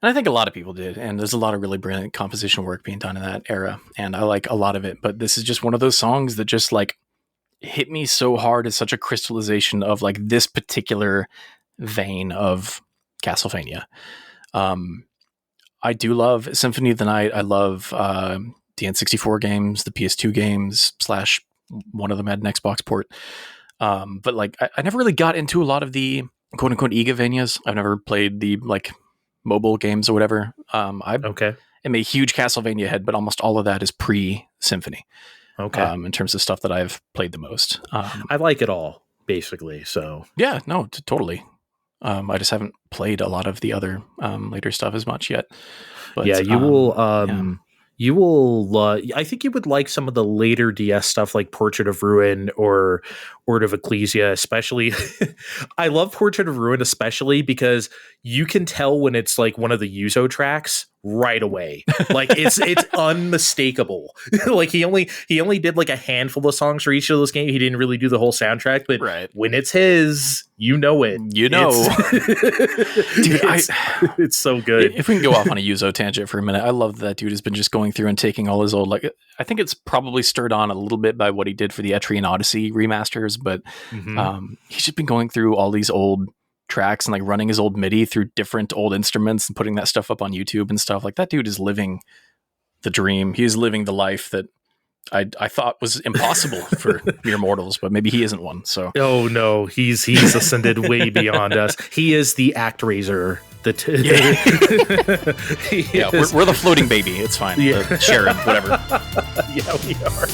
[SPEAKER 3] I think a lot of people did. And there's a lot of really brilliant composition work being done in that era. And I like a lot of it. But this is just one of those songs that just like hit me so hard as such a crystallization of like this particular vein of Castlevania. I do love Symphony of the Night. I love the N64 games, the PS2 games / one of them had an Xbox port. But like, I never really got into a lot of the quote unquote Igavanias. I've never played the like mobile games or whatever. I'm a huge Castlevania head, but almost all of that is pre-Symphony.
[SPEAKER 2] Okay.
[SPEAKER 3] In terms of stuff that I've played the most.
[SPEAKER 2] I like it all, basically. So
[SPEAKER 3] yeah, no, totally. I just haven't played a lot of the other later stuff as much yet. But,
[SPEAKER 2] yeah, you will. You will, I think you would like some of the later DS stuff like Portrait of Ruin or Order of Ecclesia, especially. I love Portrait of Ruin, especially because you can tell when it's like one of the Yuzo tracks right away. Like it's unmistakable. Like he only did like a handful of songs for each of those games. He didn't really do the whole soundtrack, but when it's his, you know it.
[SPEAKER 3] You know.
[SPEAKER 2] Dude, it's so good.
[SPEAKER 3] If we can go off on a Yuzo tangent for a minute, I love that dude has been just going through and taking all his old, like, I think it's probably stirred on a little bit by what he did for the Etrian Odyssey remasters, but he's just been going through all these old tracks and like running his old MIDI through different old instruments and putting that stuff up on YouTube and stuff. Like that dude is living the dream. He's living the life that I thought was impossible for mere mortals, but maybe he isn't one. So
[SPEAKER 2] oh no, he's ascended way beyond us. He is the ActRaiser.
[SPEAKER 3] We're the floating baby. It's fine. The cherub, whatever.
[SPEAKER 2] Yeah, we are.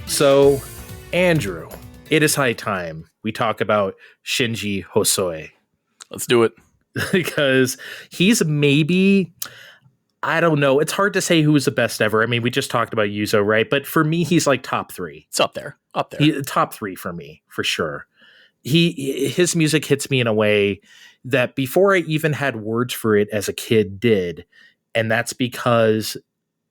[SPEAKER 2] So, Andrew, it is high time we talk about Shinji Hosoe.
[SPEAKER 3] Let's do it.
[SPEAKER 2] Because he's maybe, I don't know, it's hard to say who's the best ever. I mean, we just talked about Yuzo, right? But for me, he's like top 3.
[SPEAKER 3] It's up there.
[SPEAKER 2] Top 3 for me, for sure. His music hits me in a way that before I even had words for it as a kid did. And that's because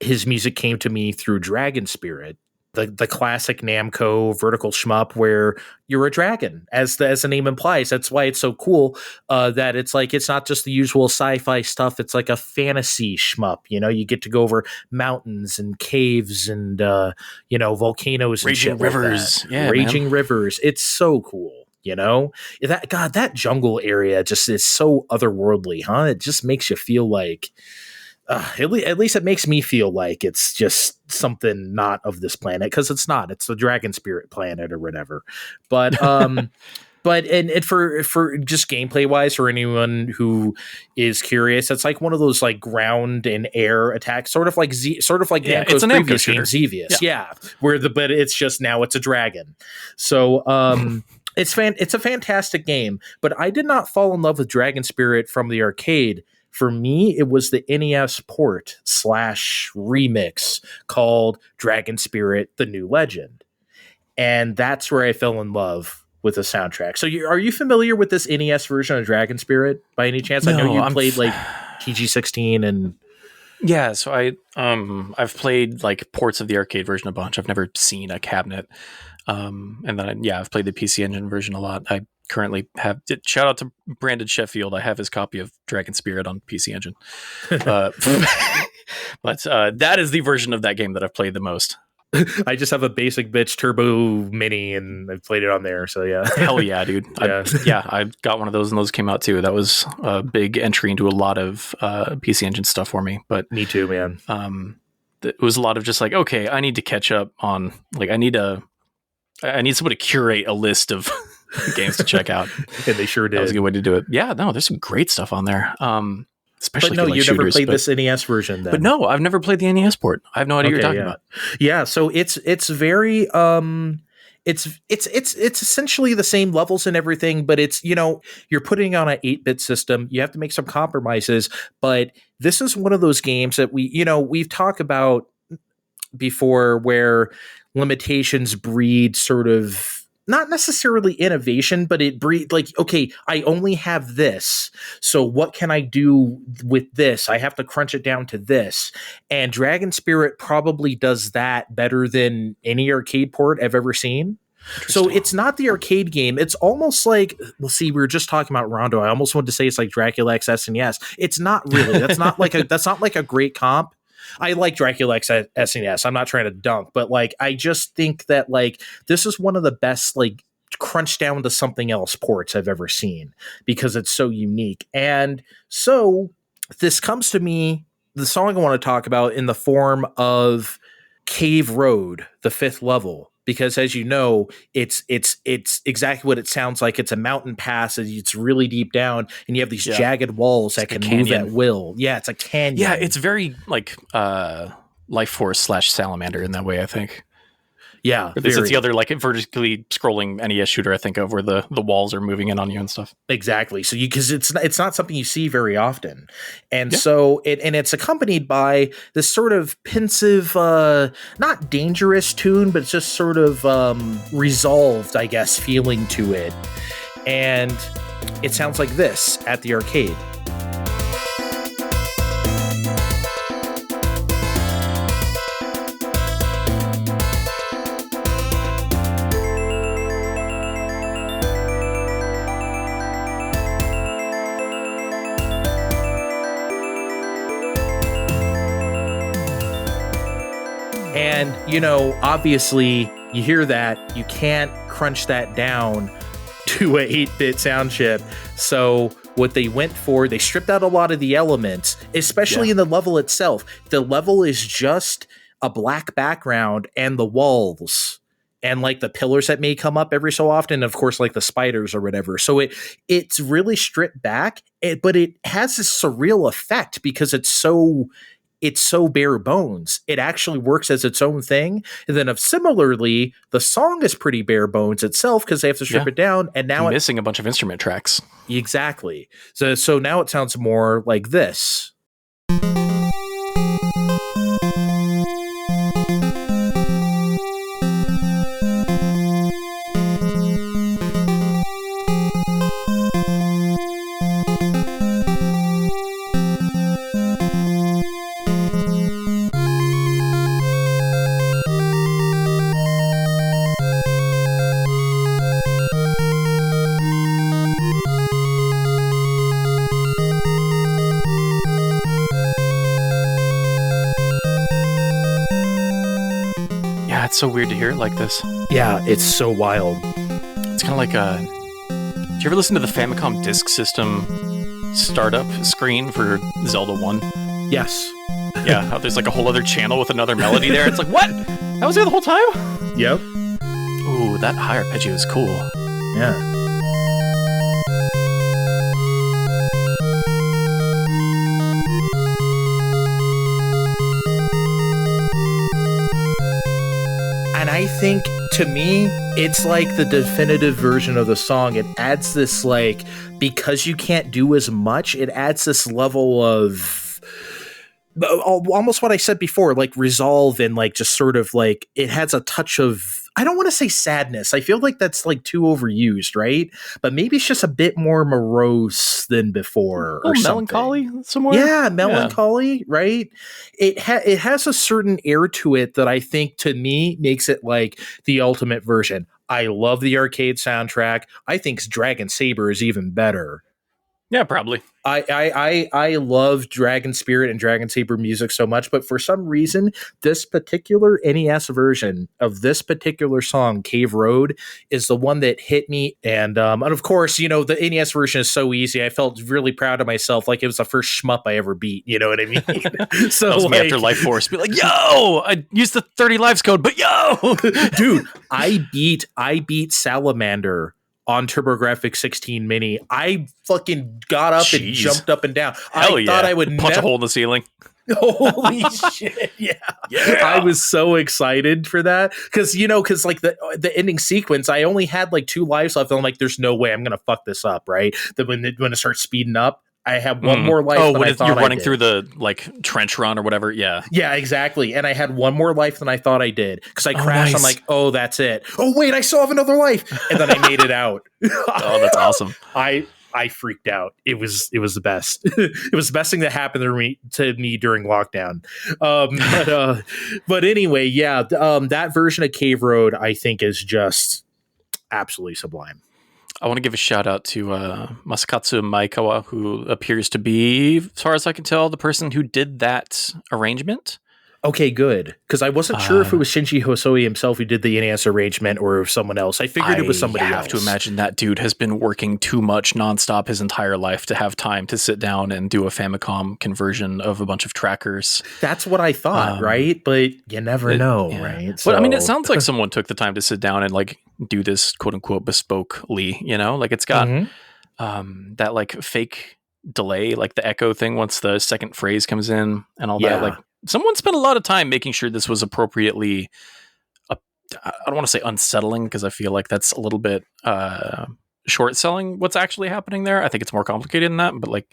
[SPEAKER 2] his music came to me through Dragon Spirit. The classic Namco vertical shmup where you're a dragon, as the name implies. That's why it's so cool that it's like it's not just the usual sci-fi stuff. It's like a fantasy shmup. You know, you get to go over mountains and caves and volcanoes,
[SPEAKER 3] raging
[SPEAKER 2] and shit
[SPEAKER 3] rivers,
[SPEAKER 2] like raging rivers. It's so cool. that jungle area just is so otherworldly, huh? It just makes you feel like, at least it makes me feel like it's just something not of this planet, because it's not. It's the Dragon Spirit planet or whatever. But but for just gameplay wise, for anyone who is curious, it's like one of those like ground and air attacks, sort of like Namco's previous game, Xevious. Yeah, but it's just now it's a dragon. So it's a fantastic game. But I did not fall in love with Dragon Spirit from the arcade. For me, it was the NES port / remix called Dragon Spirit: The New Legend. And that's where I fell in love with the soundtrack. So are you familiar with this NES version of Dragon Spirit by any chance?
[SPEAKER 3] No,
[SPEAKER 2] I know you played like TG16 and...
[SPEAKER 3] Yeah, so I've played like ports of the arcade version a bunch. I've never seen a cabinet. And then I've played the PC Engine version a lot. I currently have, shout out to Brandon Sheffield, I have his copy of Dragon Spirit on PC Engine. But that is the version of that game that I've played the most.
[SPEAKER 2] I just have a basic bitch Turbo Mini and I've played it on there, so yeah.
[SPEAKER 3] Hell yeah, dude. I got one of those and those came out too. That was a big entry into a lot of PC Engine stuff for me. But
[SPEAKER 2] me too, man.
[SPEAKER 3] It was a lot of just like, okay, I need to catch up on, like, I need someone to curate a list of games to check out.
[SPEAKER 2] And they sure did.
[SPEAKER 3] That was a good way to do it. Yeah, no, there's some great stuff on there. Especially
[SPEAKER 2] but no, you
[SPEAKER 3] shooters,
[SPEAKER 2] never played this NES version then.
[SPEAKER 3] But no, I've never played the NES port. I have no idea what you're talking about.
[SPEAKER 2] Yeah, so it's very it's essentially the same levels and everything, but it's, you're putting on an 8-bit system. You have to make some compromises, but this is one of those games that we've talked about before, where limitations breed sort of, not necessarily innovation, but it breeds like, okay, I only have this. So what can I do with this? I have to crunch it down to this. And Dragon Spirit probably does that better than any arcade port I've ever seen. So it's not the arcade game. It's almost like, we were just talking about Rondo. I almost wanted to say it's like Dracula X SNES. It's not really. That's not like a great comp. I like Dracula X SNES. I'm not trying to dunk, but like, I just think that like, this is one of the best, like, crunch down to something else ports I've ever seen, because it's so unique. And so this comes to me, the song I want to talk about, in the form of Cave Road, the 5th level. Because as you know, it's exactly what it sounds like. It's a mountain pass, and it's really deep down, and you have these jagged walls that can move at will. Yeah, it's a canyon.
[SPEAKER 3] Yeah, it's very like Life Force / Salamander in that way, I think.
[SPEAKER 2] Yeah,
[SPEAKER 3] it's the other like vertically scrolling NES shooter I think of, where the walls are moving in on you and stuff.
[SPEAKER 2] Exactly. So because it's not something you see very often, and so it's accompanied by this sort of pensive, not dangerous tune, but it's just sort of resolved, I guess, feeling to it, and it sounds like this at the arcade. And, obviously, you hear that, you can't crunch that down to a 8-bit sound chip. So what they went for, they stripped out a lot of the elements, especially in the level itself. The level is just a black background and the walls and like the pillars that may come up every so often. Of course, like the spiders or whatever. So it's really stripped back, but it has this surreal effect because it's so bare bones. It actually works as its own thing. And then similarly, the song is pretty bare bones itself because they have to strip it down. And now
[SPEAKER 3] missing a bunch of instrument tracks.
[SPEAKER 2] Exactly. So now it sounds more like this.
[SPEAKER 3] It's so weird to hear it like this.
[SPEAKER 2] Yeah, it's so wild.
[SPEAKER 3] It's kind of like you ever listen to the Famicom Disk System startup screen for Zelda 1?
[SPEAKER 2] Yes.
[SPEAKER 3] Yeah, how there's like a whole other channel with another melody there. It's like, what? That was there the whole time?
[SPEAKER 2] Yep.
[SPEAKER 3] Ooh, that high arpeggio is cool.
[SPEAKER 2] Yeah. And I think, to me, it's like the definitive version of the song. It adds this, like, because you can't do as much, it adds this level of almost what I said before, like resolve, and like just sort of like it has a touch of, I don't want to say sadness. I feel like that's like too overused, right? But maybe it's just a bit more morose than before, or
[SPEAKER 3] melancholy somewhere.
[SPEAKER 2] Yeah, melancholy, right? It has a certain air to it that I think, to me, makes it like the ultimate version. I love the arcade soundtrack. I think Dragon Saber is even better.
[SPEAKER 3] Yeah, probably.
[SPEAKER 2] I love Dragon Spirit and Dragon Saber music so much, but for some reason, this particular NES version of this particular song, Cave Road, is the one that hit me. And of course, you know, the NES version is so easy. I felt really proud of myself, like it was the first shmup I ever beat. You know what I mean? So
[SPEAKER 3] that was me after Life Force. Be like, yo, I used the 30 lives code, but yo,
[SPEAKER 2] dude, I beat Salamander on TurboGrafx 16 Mini. I fucking got up and jumped up and down.
[SPEAKER 3] Hell
[SPEAKER 2] I thought I would
[SPEAKER 3] punch a hole in the ceiling.
[SPEAKER 2] Holy shit! Yeah, I was so excited for that because like the ending sequence, I only had like 2 lives left, and I'm like, "There's no way I'm gonna fuck this up." Right? Then when it starts speeding up, I have one more life.
[SPEAKER 3] Oh, when you're running through the like trench run or whatever. Yeah.
[SPEAKER 2] Yeah, exactly. And I had one more life than I thought I did because I crashed. Nice. I'm like, oh, that's it. Oh, wait, I still have another life. And then I made it out.
[SPEAKER 3] Oh, that's awesome.
[SPEAKER 2] I freaked out. It was the best. It was the best thing that happened to me during lockdown. But anyway, yeah, that version of Cave Road, I think, is just absolutely sublime.
[SPEAKER 3] I want to give a shout out to Masakatsu Maekawa, who appears to be, as far as I can tell, the person who did that arrangement.
[SPEAKER 2] Okay, good. Because I wasn't sure if it was Shinji Hosoe himself who did the NES arrangement or someone else. I figured it was somebody else. I have
[SPEAKER 3] to imagine that dude has been working too much nonstop his entire life to have time to sit down and do a Famicom conversion of a bunch of trackers.
[SPEAKER 2] That's what I thought, right? But you never know, right?
[SPEAKER 3] So, but I mean, it sounds like someone took the time to sit down and like do this quote unquote bespokely, you know? Like it's got that like fake delay, like the echo thing once the second phrase comes in and all that. Like someone spent a lot of time making sure this was appropriately, I don't want to say unsettling because I feel like that's a little bit short selling what's actually happening there. I think it's more complicated than that, but like,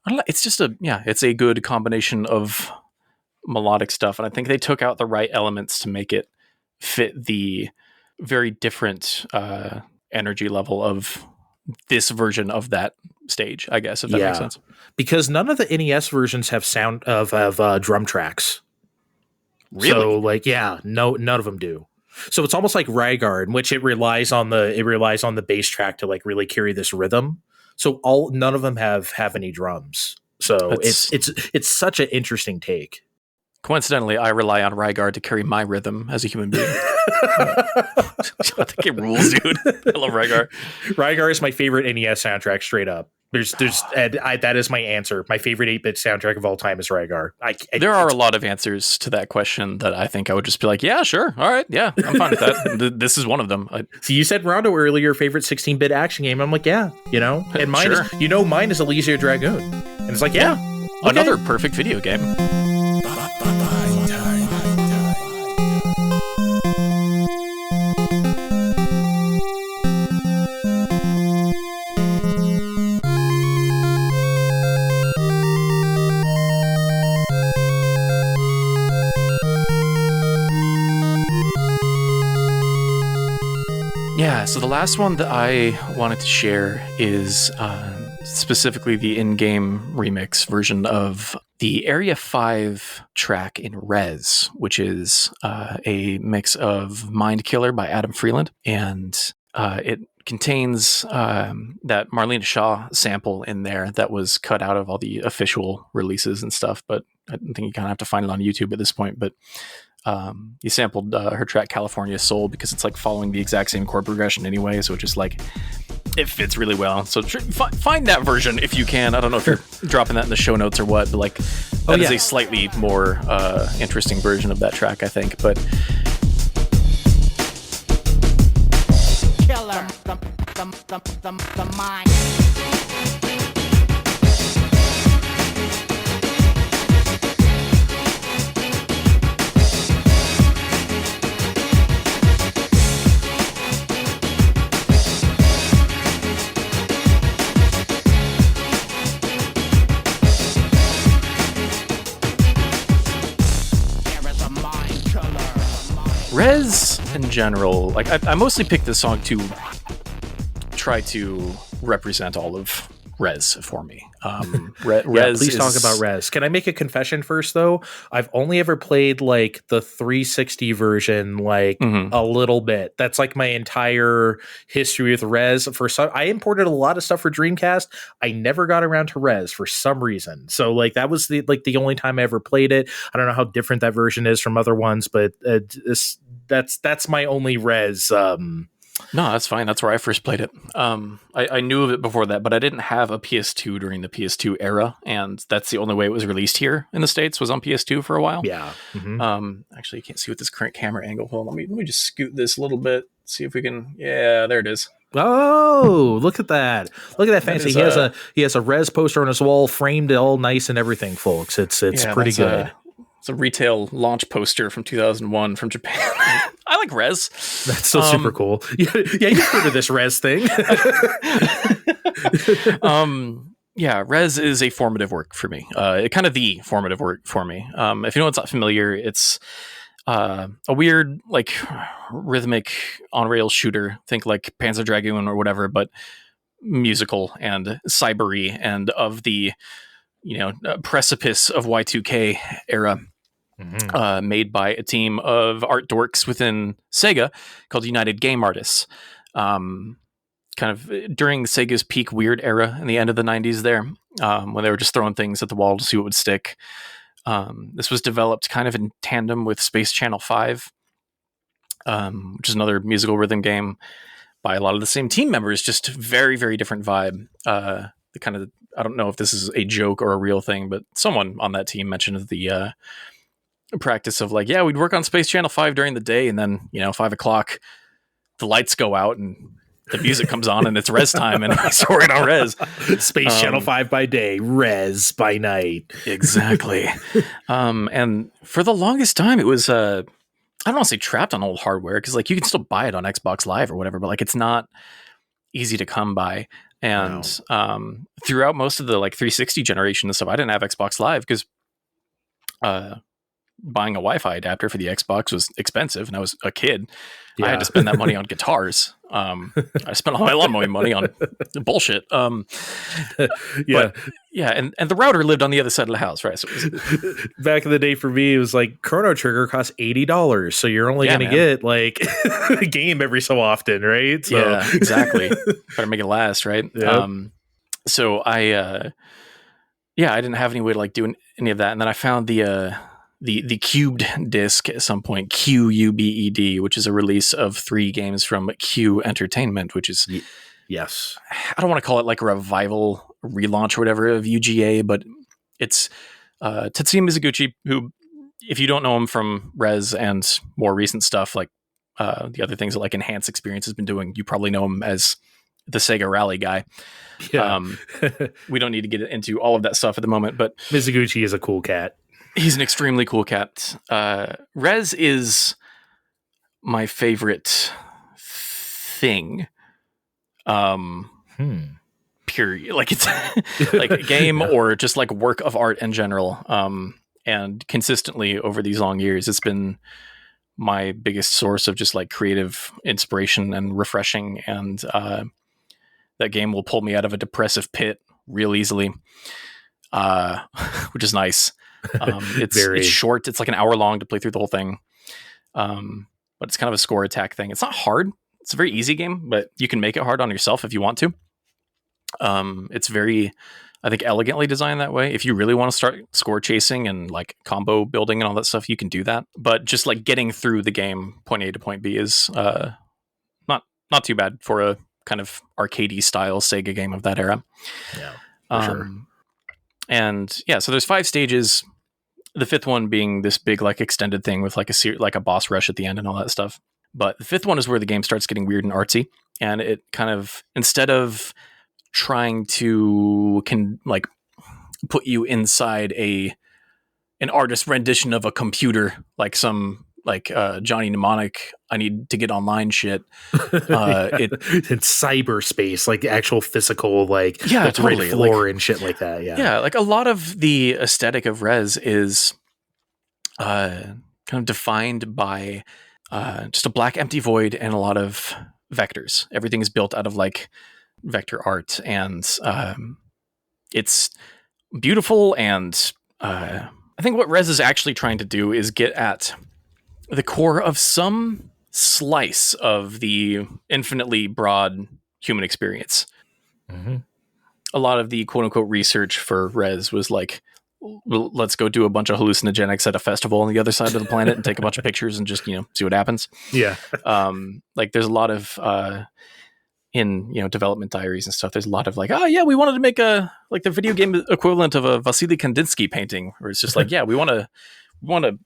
[SPEAKER 3] I don't know, it's just it's a good combination of melodic stuff. And I think they took out the right elements to make it fit the very different energy level of this version of that stage, I guess, if that makes sense.
[SPEAKER 2] Because none of the NES versions have sound of drum tracks.
[SPEAKER 3] Really?
[SPEAKER 2] So like, none of them do. So it's almost like Rygar, in which it relies on the bass track to like really carry this rhythm. So none of them have any drums. So it's such an interesting take.
[SPEAKER 3] Coincidentally, I rely on Rygar to carry my rhythm as a human being. I think it rules, dude. I love Rygar.
[SPEAKER 2] Rygar is my favorite NES soundtrack, straight up. That is my answer. My favorite 8-bit soundtrack of all time is Rygar.
[SPEAKER 3] There are a lot of answers to that question that I think I would just be like, yeah, sure. All right. Yeah, I'm fine with that. This is one of them.
[SPEAKER 2] So you said Rondo earlier, favorite 16-bit action game. I'm like, yeah, and mine is, mine is Elysia Dragoon. And it's like, okay.
[SPEAKER 3] Another perfect video game. Yeah, so the last one that I wanted to share is specifically the in-game remix version of the Area 5 track in Res, which is a mix of Mind Killer by Adam Freeland, and it contains that Marlena Shaw sample in there that was cut out of all the official releases and stuff, but I think you kind of have to find it on YouTube at this point, but you sampled her track California Soul because it's like following the exact same chord progression anyway, so it just like it fits really well. So find that version if you can. I don't know if you're dropping that in the show notes or what, but like that is a slightly more interesting version of that track, I think. But
[SPEAKER 4] killer, the mind.
[SPEAKER 3] Rez in general, like I mostly picked this song to try to represent all of Rez for me. Rez,
[SPEAKER 2] please talk about Rez. Can I make a confession first, though? I've only ever played like the 360 version, like a little bit. That's like my entire history with Rez. I imported a lot of stuff for Dreamcast. I never got around to Rez for some reason. So like that was the only time I ever played it. I don't know how different that version is from other ones, but that's my only Rez.
[SPEAKER 3] No, that's fine. That's where I first played it. I knew of it before that, but I didn't have a PS2 during the PS2 era, and that's the only way it was released here in the States, was on PS2 for a while.
[SPEAKER 2] Yeah.
[SPEAKER 3] Actually, you can't see with this current camera angle. Hold on, let me just scoot this a little bit, see if we can. Yeah, there it is.
[SPEAKER 2] Oh, look at that! Look at that fancy. He has a Rez poster on his wall, framed all nice and everything, folks. It's pretty good.
[SPEAKER 3] It's a retail launch poster from 2001 from Japan. I like Rez.
[SPEAKER 2] That's so super cool. Yeah, you heard of this Rez thing.
[SPEAKER 3] Yeah, Rez is a formative work for me. Kind of the formative work for me. If anyone's not familiar, it's a weird, like, rhythmic on-rail shooter. Think like Panzer Dragoon or whatever, but musical and cybery and of the precipice of Y2K era. Made by a team of art dorks within Sega called United Game Artists. Kind of during Sega's peak weird era in the end of the 90s there, when they were just throwing things at the wall to see what would stick. This was developed kind of in tandem with Space Channel 5, which is another musical rhythm game by a lot of the same team members, just very, very different vibe. I don't know if this is a joke or a real thing, but someone on that team mentioned the practice of like, yeah, we'd work on Space Channel 5 during the day, and then 5 o'clock the lights go out and the music comes on and it's Rez time, and I saw it on Rez.
[SPEAKER 2] Space Channel 5 by day, Rez by night.
[SPEAKER 3] Exactly. And for the longest time it was I don't want to say trapped on old hardware, because like you can still buy it on Xbox Live or whatever, but like it's not easy to come by. And throughout most of the like 360 generation and stuff, I didn't have Xbox Live because buying a Wi-Fi adapter for the Xbox was expensive, and I was a kid. Yeah. I had to spend that money on guitars. I spent a lot of money on bullshit. And the router lived on the other side of the house, right? So it was,
[SPEAKER 2] back in the day for me, it was like Chrono Trigger cost $80, so you're only going to get like a game every so often, right? So.
[SPEAKER 3] Yeah, exactly. Better make it last, right?
[SPEAKER 2] Yep.
[SPEAKER 3] So I didn't have any way to like do any of that, and then I found the cubed disc at some point, QUBED, which is a release of 3 games from Q Entertainment, which is
[SPEAKER 2] yes,
[SPEAKER 3] I don't want to call it like a revival, relaunch or whatever of UGA, but it's Tetsuya Mizuguchi, who, if you don't know him from Rez and more recent stuff like the other things that like Enhanced Experience has been doing, you probably know him as the Sega Rally guy.
[SPEAKER 2] Yeah.
[SPEAKER 3] We don't need to get into all of that stuff at the moment, but
[SPEAKER 2] Mizuguchi is a cool cat.
[SPEAKER 3] He's an extremely cool cat. Rez is my favorite thing. Period. Like it's like a game or just like work of art in general. And consistently over these long years, it's been my biggest source of just like creative inspiration and refreshing. And that game will pull me out of a depressive pit real easily, which is nice. It's short. It's like an hour long to play through the whole thing. But it's kind of a score attack thing. It's not hard. It's a very easy game, but you can make it hard on yourself if you want to. It's very, I think, elegantly designed that way. If you really want to start score chasing and like combo building and all that stuff, you can do that. But just like getting through the game, point A to point B, is not too bad for a kind of arcadey style Sega game of that era.
[SPEAKER 2] Yeah, for sure.
[SPEAKER 3] And yeah, so there's 5 stages. The 5th one being this big like extended thing with like a boss rush at the end and all that stuff. But the 5th one is where the game starts getting weird and artsy, and it kind of, instead of trying to put you inside an artist rendition of a computer, like some Johnny Mnemonic, I need to get online shit.
[SPEAKER 2] In cyberspace, like actual physical, like the
[SPEAKER 3] totally
[SPEAKER 2] floor and shit like that.
[SPEAKER 3] Yeah, like a lot of the aesthetic of Rez is kind of defined by just a black empty void and a lot of vectors. Everything is built out of like vector art, and it's beautiful. And I think what Rez is actually trying to do is get at the core of some slice of the infinitely broad human experience.
[SPEAKER 2] Mm-hmm.
[SPEAKER 3] A lot of the quote unquote research for Rez was like, let's go do a bunch of hallucinogenics at a festival on the other side of the planet and take a bunch of pictures and just, see what happens.
[SPEAKER 2] Yeah.
[SPEAKER 3] Like there's a lot of, in, development diaries and stuff, there's a lot of like, oh yeah, we wanted to make the video game equivalent of a Vasily Kandinsky painting, where it's just like, yeah, we want to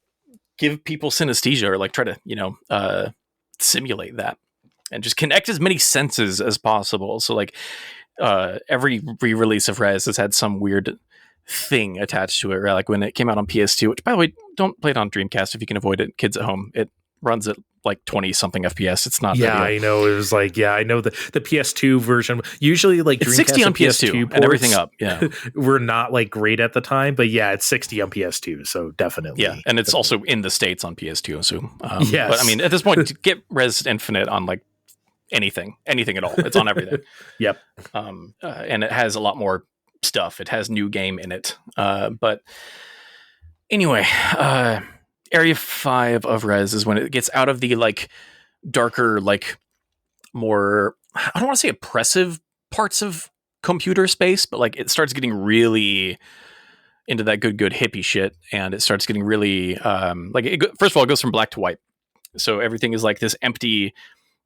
[SPEAKER 3] give people synesthesia, or like try to, simulate that and just connect as many senses as possible. So like, every re-release of Rez has had some weird thing attached to it, right? Like when it came out on PS2, which by the way, don't play it on Dreamcast if you can avoid it. Kids at home, it runs at like 20 something FPS. It's not.
[SPEAKER 2] Yeah, I know. It was like, I know the PS2 version. Usually, like
[SPEAKER 3] it's
[SPEAKER 2] Dreamcast
[SPEAKER 3] 60 on PS2 and everything up. Yeah,
[SPEAKER 2] were not like great at the time, but yeah, it's 60 on PS2. So definitely,
[SPEAKER 3] yeah, and it's also in the States on PS2. So
[SPEAKER 2] yes.
[SPEAKER 3] But I mean, at this point, to get Res Infinite on like anything at all, it's on everything.
[SPEAKER 2] Yep.
[SPEAKER 3] And it has a lot more stuff. It has new game in it. But anyway, Area 5 of Rez is when it gets out of the like darker, like more, I don't want to say oppressive parts of computer space, but like it starts getting really into that good hippie shit, and it starts getting really first of all, it goes from black to white. So everything is like this empty,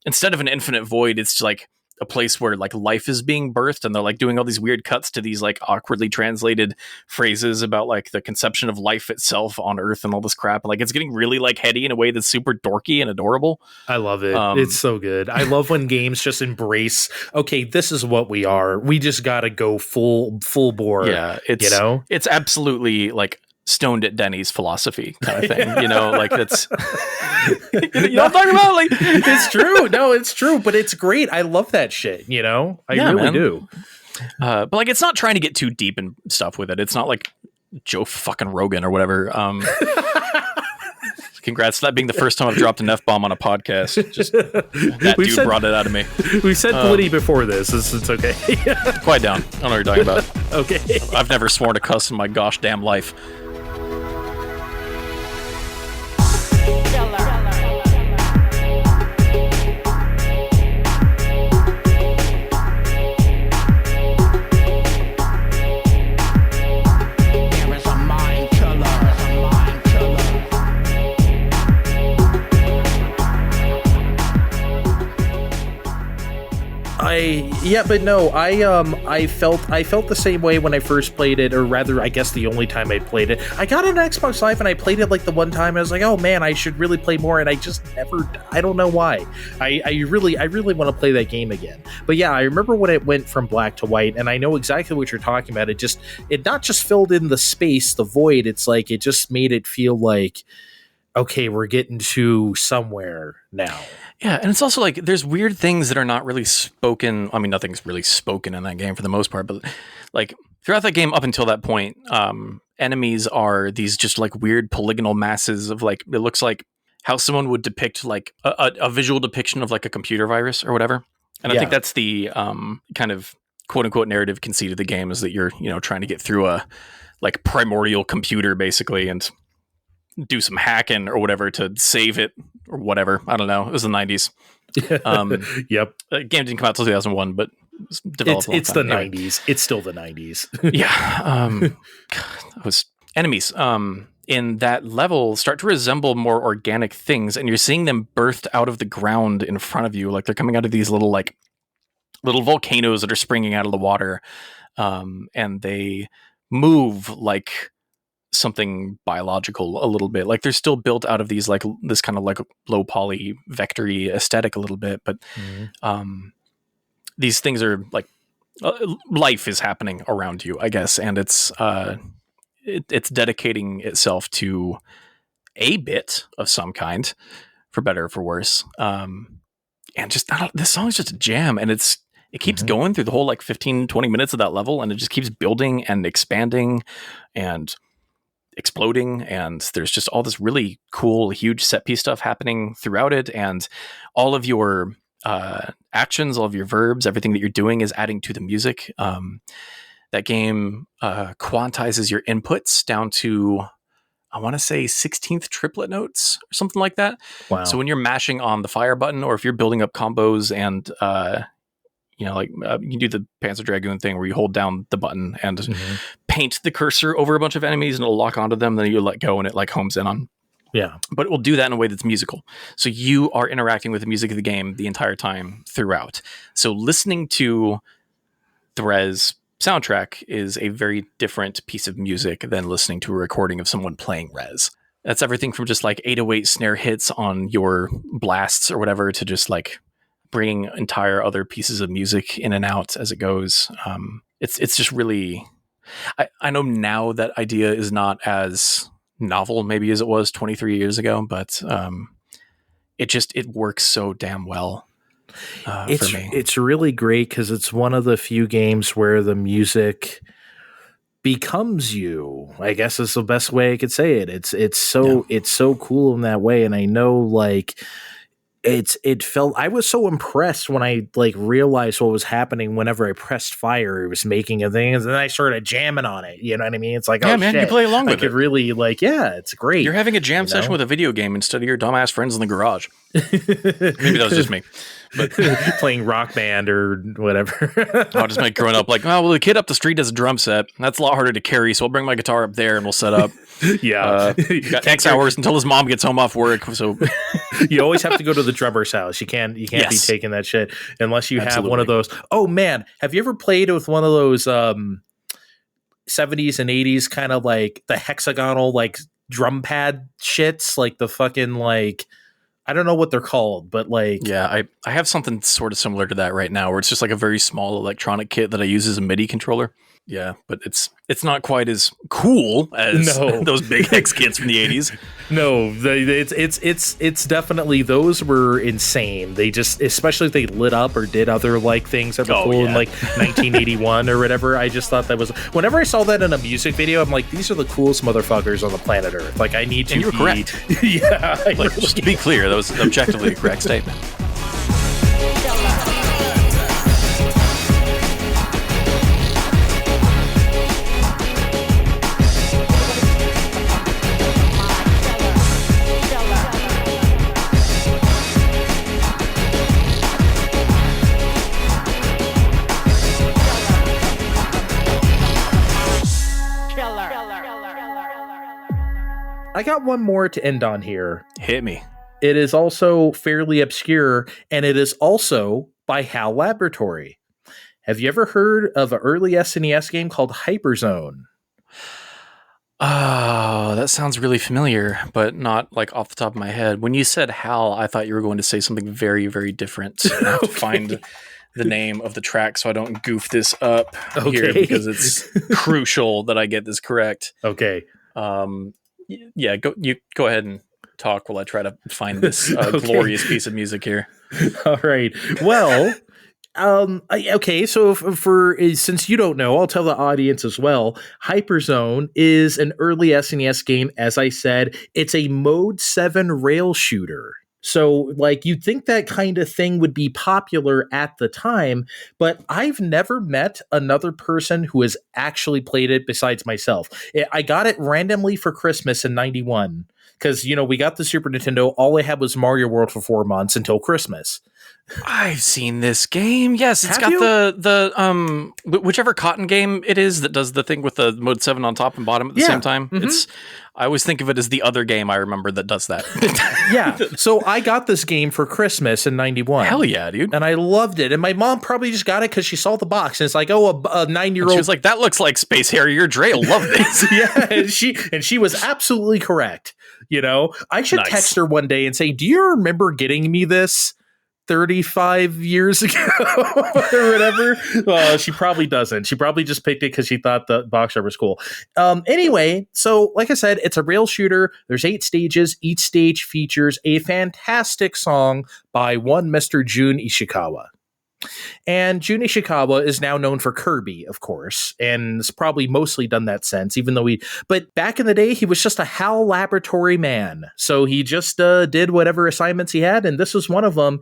[SPEAKER 3] instead of an infinite void, it's like a place where like life is being birthed, and they're like doing all these weird cuts to these like awkwardly translated phrases about like the conception of life itself on Earth and all this crap. And like it's getting really like heady in a way that's super dorky and adorable.
[SPEAKER 2] I love it. It's so good. I love when games just embrace, okay, this is what we are. We just got to go full bore.
[SPEAKER 3] Yeah, it's absolutely like stoned at Denny's philosophy kind of thing, like that's you know what I'm talking about? Like
[SPEAKER 2] it's true. No, it's true, but it's great. I love that shit, I really do.
[SPEAKER 3] But like it's not trying to get too deep and stuff with it. It's not like Joe fucking Rogan or whatever. Congrats for that being the first time I've dropped an F-bomb on a podcast. Just that dude brought it out of me.
[SPEAKER 2] We said plenty before this. It's okay.
[SPEAKER 3] Quiet down. I don't know what you're talking about.
[SPEAKER 2] Okay.
[SPEAKER 3] I've never sworn a cuss in my gosh damn life.
[SPEAKER 2] I felt the same way when I first played it, or rather, I guess the only time I played it. I got an Xbox Live and I played it like the one time. I was like, oh man, I should really play more, and I just never. I don't know why. I really want to play that game again. But yeah, I remember when it went from black to white, and I know exactly what you're talking about. It not just filled in the space, the void. It's like it just made it feel like, okay, we're getting to somewhere now.
[SPEAKER 3] Yeah, and it's also like there's weird things that are not really spoken. I mean, nothing's really spoken in that game for the most part, but like throughout that game up until that point, enemies are these just like weird polygonal masses of like, it looks like how someone would depict like a visual depiction of like a computer virus or whatever. And I think that's the kind of quote unquote narrative conceit of the game, is that you're, trying to get through a like primordial computer basically and do some hacking or whatever to save it or whatever. I don't know. It was the 90s.
[SPEAKER 2] Yep.
[SPEAKER 3] The game didn't come out until 2001, but it was developed.
[SPEAKER 2] It's the 90s. It's still the 90s.
[SPEAKER 3] Yeah. It was enemies in that level start to resemble more organic things, and you're seeing them birthed out of the ground in front of you. Like they're coming out of these little like little volcanoes that are springing out of the water, and they move like something biological a little bit. Like they're still built out of these like this kind of like low poly vectory aesthetic a little bit, but these things are like life is happening around you, I guess, and it's dedicating itself to a bit of some kind, for better or for worse. And just this song is just a jam, and it keeps going through the whole like 15-20 minutes of that level, and it just keeps building and expanding and exploding, and there's just all this really cool huge set piece stuff happening throughout it, and all of your actions, all of your verbs, everything that you're doing is adding to the music. That game quantizes your inputs down to, I want to say 16th triplet notes or something like that.
[SPEAKER 2] Wow.
[SPEAKER 3] So when you're mashing on the fire button, or if you're building up combos and you can do the Panzer Dragoon thing where you hold down the button and paint the cursor over a bunch of enemies and it'll lock onto them. Then you let go and it like homes in on.
[SPEAKER 2] Yeah.
[SPEAKER 3] But it will do that in a way that's musical. So you are interacting with the music of the game the entire time throughout. So listening to the Rez soundtrack is a very different piece of music than listening to a recording of someone playing Rez. That's everything from just like 808 snare hits on your blasts or whatever to just like bringing entire other pieces of music in and out as it goes. It's just really, I know now that idea is not as novel maybe as it was 23 years ago, but it works so damn well for me.
[SPEAKER 2] It's really great because it's one of the few games where the music becomes you, I guess is the best way I could say it. It's so cool in that way. And I know like I was so impressed when I like realized what was happening whenever I pressed fire. It was making a thing, and then I started jamming on it. You know what I mean? It's like,
[SPEAKER 3] yeah, man,
[SPEAKER 2] shit.
[SPEAKER 3] you play along with
[SPEAKER 2] it. I could really like, yeah, it's great.
[SPEAKER 3] You're having a jam session with a video game instead of your dumbass friends in the garage. Maybe that was just me. But
[SPEAKER 2] playing Rock Band or whatever.
[SPEAKER 3] I'll just make growing up like, oh, well, the kid up the street has a drum set. That's a lot harder to carry, so I'll bring my guitar up there and we'll set up.
[SPEAKER 2] Yeah.
[SPEAKER 3] Got X hours until his mom gets home off work. So
[SPEAKER 2] you always have to go to the drummer's house. You can't be taking that shit unless you have one of those. Oh man, have you ever played with one of those 70s and 80s kind of like the hexagonal like drum pad shits, like the fucking like, I don't know what they're called, but like,
[SPEAKER 3] yeah, I have something sort of similar to that right now, where it's just like a very small electronic kit that I use as a MIDI controller. Yeah, but it's not quite as cool as those big hex kits from the 80s.
[SPEAKER 2] No, it's definitely, those were insane. They just, especially if they lit up or did other like things that were cool in like 1981 or whatever. I just thought that was, whenever I saw that in a music video, I'm like, these are the coolest motherfuckers on the planet Earth. Like I need to.
[SPEAKER 3] And you were correct.
[SPEAKER 2] Yeah,
[SPEAKER 3] like just to be clear, that was objectively a correct statement.
[SPEAKER 2] I got one more to end on here.
[SPEAKER 3] Hit me.
[SPEAKER 2] It is also fairly obscure, and it is also by HAL Laboratory. Have you ever heard of an early SNES game called HyperZone?
[SPEAKER 3] Oh, that sounds really familiar, but not like off the top of my head. When you said HAL, I thought you were going to say something very, very different. I have to find the name of the track so I don't goof this up here, because it's crucial that I get this correct.
[SPEAKER 2] Okay.
[SPEAKER 3] Yeah, go ahead and talk while I try to find this glorious piece of music here.
[SPEAKER 2] All right. Well, okay. So since you don't know, I'll tell the audience as well. HyperZone is an early SNES game. As I said, it's a Mode 7 rail shooter. So, like, you'd think that kind of thing would be popular at the time, but I've never met another person who has actually played it besides myself. I got it randomly for Christmas in 91. because we got the Super Nintendo. All I had was Mario World for 4 months until Christmas.
[SPEAKER 3] I've seen this game. Yes, it's
[SPEAKER 2] Have
[SPEAKER 3] got
[SPEAKER 2] you?
[SPEAKER 3] the whichever cotton game it is that does the thing with the mode 7 on top and bottom at the same time.
[SPEAKER 2] Mm-hmm.
[SPEAKER 3] I always think of it as the other game I remember that does that.
[SPEAKER 2] Yeah. So I got this game for Christmas in 91.
[SPEAKER 3] Hell yeah, dude.
[SPEAKER 2] And I loved it. And my mom probably just got it because she saw the box. And it's like, oh, a 9-year-old.
[SPEAKER 3] She was like, that looks like Space Harrier. Dre will love this.
[SPEAKER 2] Yeah. And she was absolutely correct. I should
[SPEAKER 3] Nice.
[SPEAKER 2] text her one day and say, do you remember getting me this 35 years ago or whatever? Well, she probably doesn't. She probably just picked it because she thought the box art was cool. Anyway, so like I said, it's a rail shooter. There's 8 stages. Each stage features a fantastic song by one Mr. Jun Ishikawa. And Jun Ishikawa is now known for Kirby, of course, and has probably mostly done that since, but back in the day, he was just a HAL laboratory man. So he just did whatever assignments he had, and this was one of them.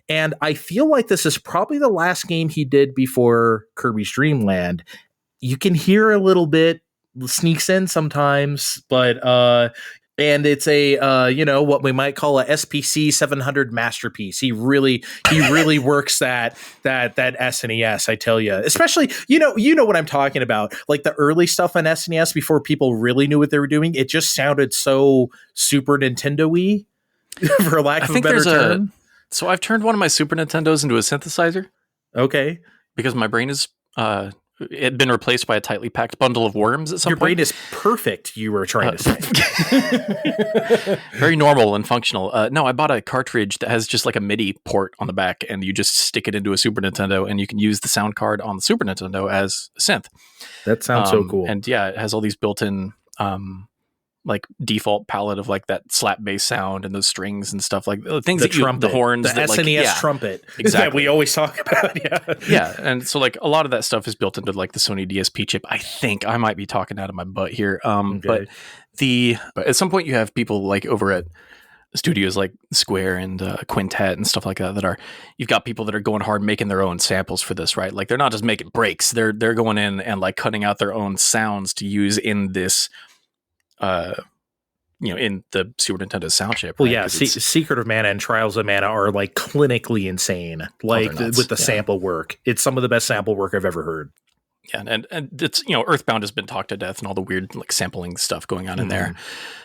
[SPEAKER 2] And I feel like this is probably the last game he did before Kirby's Dream Land. You can hear a little bit, sneaks in sometimes, but and it's a what we might call a SPC 700 masterpiece. He really works that SNES, I tell you. Especially you know what I'm talking about. Like the early stuff on SNES before people really knew what they were doing. It just sounded so Super Nintendo-y, for lack of a better term.
[SPEAKER 3] So I've turned one of my Super Nintendos into a synthesizer.
[SPEAKER 2] Okay,
[SPEAKER 3] because my brain is it had been replaced by a tightly packed bundle of worms at some
[SPEAKER 2] Your
[SPEAKER 3] point.
[SPEAKER 2] brain is perfect, you were trying to say.
[SPEAKER 3] Very normal and functional. No, I bought a cartridge that has just like a MIDI port on the back, and you just stick it into a Super Nintendo, and you can use the sound card on the Super Nintendo as a synth.
[SPEAKER 2] That sounds so cool.
[SPEAKER 3] And yeah, it has all these built-in like default palette of like that slap bass sound and those strings and stuff, like things
[SPEAKER 2] the
[SPEAKER 3] that
[SPEAKER 2] trumpet,
[SPEAKER 3] the horns,
[SPEAKER 2] the SNES trumpet,
[SPEAKER 3] exactly.
[SPEAKER 2] That we always talk about.
[SPEAKER 3] Yeah. And so like a lot of that stuff is built into like the Sony DSP chip. I think I might be talking out of my butt here. But at some point you have people like over at studios like Square and Quintet and stuff like that you've got people that are going hard making their own samples for this, right? Like they're not just making breaks, they're going in and like cutting out their own sounds to use in this in the Super Nintendo sound chip.
[SPEAKER 2] Well,
[SPEAKER 3] right?
[SPEAKER 2] yeah, Secret of Mana and Trials of Mana are like clinically insane. Like with the sample work, it's some of the best sample work I've ever heard.
[SPEAKER 3] Yeah, and it's Earthbound has been talked to death and all the weird like sampling stuff going on in there.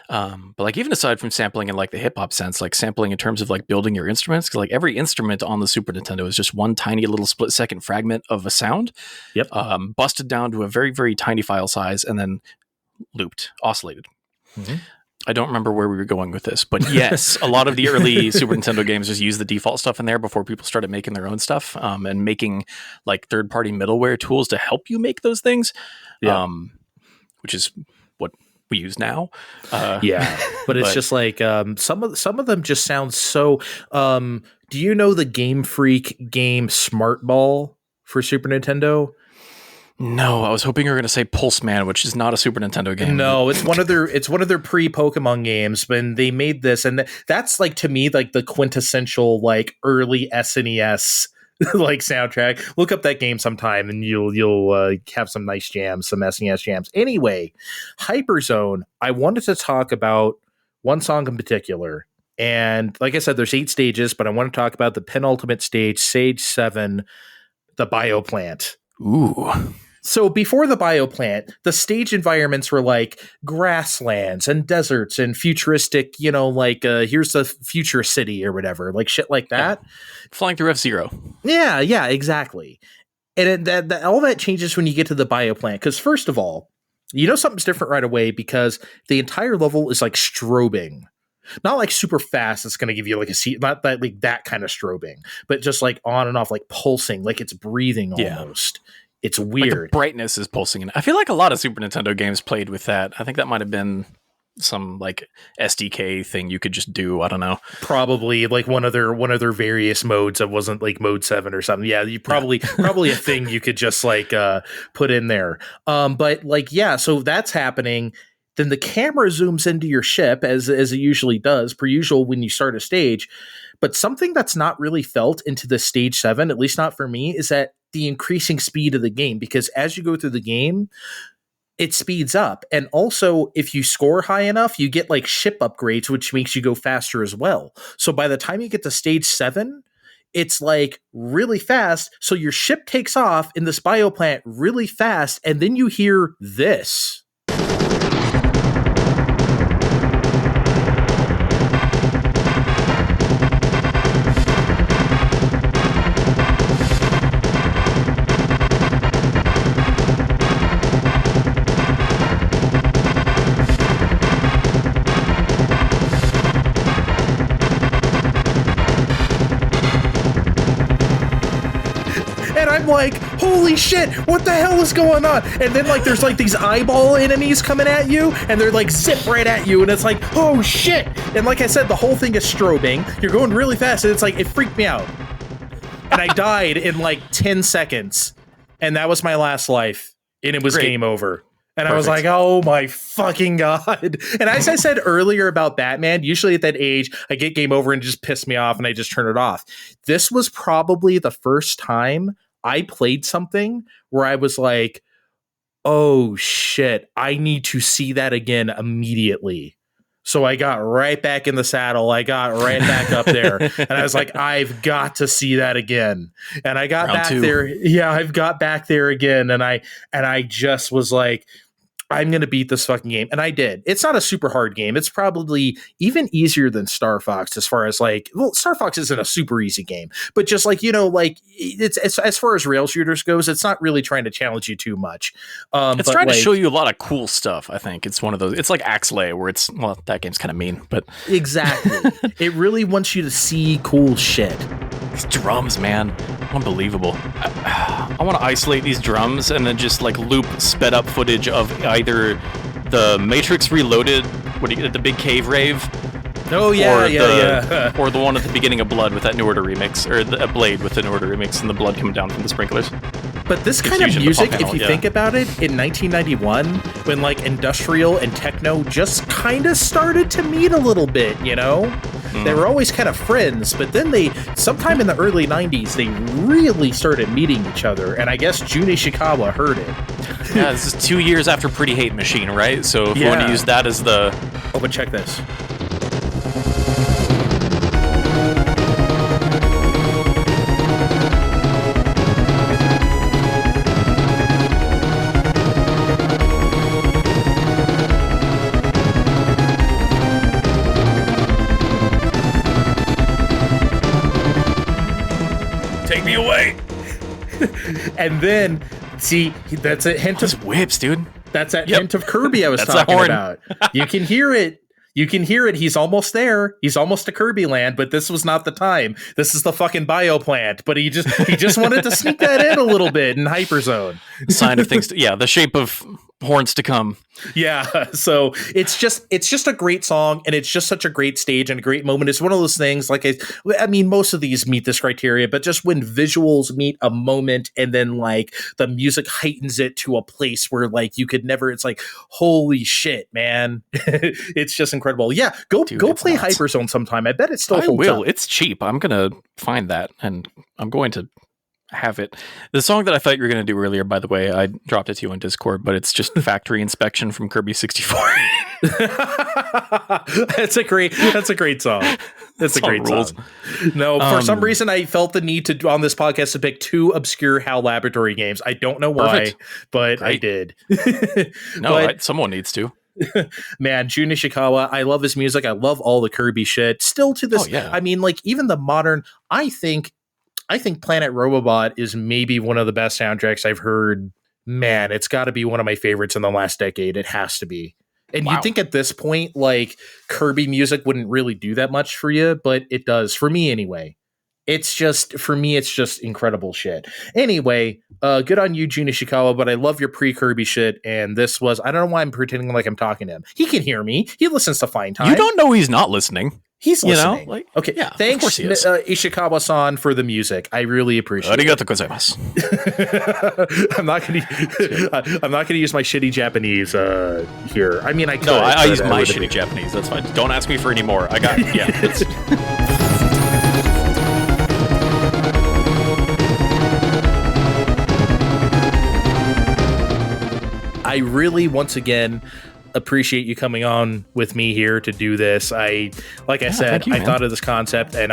[SPEAKER 3] But like even aside from sampling in like the hip hop sense, like sampling in terms of like building your instruments, because like every instrument on the Super Nintendo is just one tiny little split second fragment of a sound.
[SPEAKER 2] Yep.
[SPEAKER 3] Busted down to a very, very tiny file size and then looped, oscillated. Mm-hmm. I don't remember where we were going with this, but yes, a lot of the early Super Nintendo games just used the default stuff in there before people started making their own stuff, and making like third-party middleware tools to help you make those things, which is what we use now.
[SPEAKER 2] But it's just like some of them just sound so. Do you know the Game Freak game Smart Ball for Super Nintendo?
[SPEAKER 3] No, I was hoping you were going to say Pulse Man, which is not a Super Nintendo game.
[SPEAKER 2] No, it's one of their pre-Pokemon games, but they made this, and that's like to me like the quintessential like early SNES like soundtrack. Look up that game sometime, and you'll have some nice jams, some SNES jams. Anyway, HyperZone. I wanted to talk about one song in particular, and like I said, there's 8 stages, but I want to talk about the penultimate stage, Stage 7, the Bioplant.
[SPEAKER 3] Ooh.
[SPEAKER 2] So before the Bioplant, the stage environments were like grasslands and deserts and futuristic, like here's the future city or whatever, like shit like that.
[SPEAKER 3] Yeah. Flying through F-Zero.
[SPEAKER 2] Yeah, exactly. And all that changes when you get to the Bioplant. Because first of all, something's different right away because the entire level is like strobing. Not like super fast. It's going to give you like not that like that kind of strobing, but just like on and off, like pulsing, like it's breathing almost. It's weird.
[SPEAKER 3] Like the brightness is pulsing in. I feel like a lot of Super Nintendo games played with that. I think that might have been some like SDK thing you could just do. I don't know.
[SPEAKER 2] Probably like one of their various modes that wasn't like mode 7 or something. Yeah, you probably a thing you could just like put in there. But like so that's happening. Then the camera zooms into your ship as it usually does, per usual when you start a stage. But something that's not really felt into the Stage 7, at least not for me, is that the increasing speed of the game. Because as you go through the game, it speeds up. And also, if you score high enough, you get like ship upgrades, which makes you go faster as well. So by the time you get to stage 7, it's like really fast. So your ship takes off in this bioplant really fast. And then you hear this. I'm like, holy shit, what the hell is going on? And then like there's like these eyeball enemies coming at you, and they're like zip right at you, and it's like, oh shit. And like I said, the whole thing is strobing. You're going really fast, and it's like, it freaked me out. And I died in like 10 seconds. And that was my last life. And it was game over. And I was like, oh my fucking God. And as I said earlier about Batman, usually at that age, I get game over and it just piss me off and I just turn it off. This was probably the first time I played something where I was like, oh shit, I need to see that again immediately. So I got right back in the saddle. I got right back up there. And I was like, I've got to see that again. And I got back there. Yeah, I've got back there again. And I just was like, I'm going to beat this fucking game. And I did. It's not a super hard game. It's probably even easier than Star Fox as far as like, well, Star Fox isn't a super easy game, but just like, you know, like it's as far as rail shooters goes, it's not really trying to challenge you too much.
[SPEAKER 3] It's trying to show you a lot of cool stuff. I think it's one of those, it's like Axlay where it's, well, that game's kind of mean, but
[SPEAKER 2] exactly. It really wants you to see cool shit.
[SPEAKER 3] These drums, man, unbelievable. I want to isolate these drums and then just like loop sped up footage of either the Matrix Reloaded, the big cave rave.
[SPEAKER 2] Oh yeah,
[SPEAKER 3] or the one at the beginning of Blood with that New Order remix, or the Blade with the New Order remix and the blood coming down from the sprinklers.
[SPEAKER 2] But this kind of music, if you think about it, in 1991, when like industrial and techno just kind of started to meet a little bit, you know? They were always kind of friends, but then sometime in the early 90s, they really started meeting each other, and I guess Jun Ishikawa heard it.
[SPEAKER 3] Yeah, this is 2 years after Pretty Hate Machine, right? So if you want to use that as the...
[SPEAKER 2] Oh, but check this.
[SPEAKER 3] Take me away.
[SPEAKER 2] And then, see, that's a hint of
[SPEAKER 3] whips, dude.
[SPEAKER 2] That's that hint of Kirby I was talking about. You can hear it. You can hear it. He's almost there. He's almost to Kirby Land, but this was not the time. This is the fucking bioplant. But he just wanted to sneak that in a little bit in HyperZone.
[SPEAKER 3] Sign of things. The shape of horns to come.
[SPEAKER 2] Yeah, so it's just a great song, and it's just such a great stage and a great moment. It's one of those things, like I mean, most of these meet this criteria, but just when visuals meet a moment, and then like the music heightens it to a place where like you could never. It's like, holy shit, man! It's just incredible. Yeah, go play HyperZone sometime. I bet it still holds up.
[SPEAKER 3] It's cheap. I'm gonna find that, and I'm going to have it. The song that I thought you were going to do earlier, by the way, I dropped it to you on Discord, but it's just Factory Inspection from Kirby 64.
[SPEAKER 2] That's a great song. That's a great song. No, for some reason I felt the need to on this podcast to pick two obscure HAL Laboratory games. I don't know why, but I did.
[SPEAKER 3] Someone needs to.
[SPEAKER 2] Man, Jun Ishikawa, I love his music. I love all the Kirby shit. Still to this, I mean, like even the modern, I think Planet Robobot is maybe one of the best soundtracks I've heard. Man, it's got to be one of my favorites in the last decade. It has to be. And you'd think at this point, like, Kirby music wouldn't really do that much for you, but it does. For me, anyway. It's just incredible shit. Anyway, good on you, Jun Ishikawa, but I love your pre-Kirby shit, and this was, I don't know why I'm pretending like I'm talking to him. He can hear me. He listens to Fine Time.
[SPEAKER 3] You don't know he's not listening.
[SPEAKER 2] He's listening. Okay,
[SPEAKER 3] yeah,
[SPEAKER 2] thanks, Ishikawa-san, for the music. I really appreciate it.
[SPEAKER 3] Arigatou gozaimasu.
[SPEAKER 2] I'm not gonna use my shitty Japanese here. I mean, I could.
[SPEAKER 3] No, I use my shitty Japanese. That's fine. Don't ask me for any more. I got
[SPEAKER 2] I really, once again, appreciate you coming on with me here to do this. I said, I thought of this concept and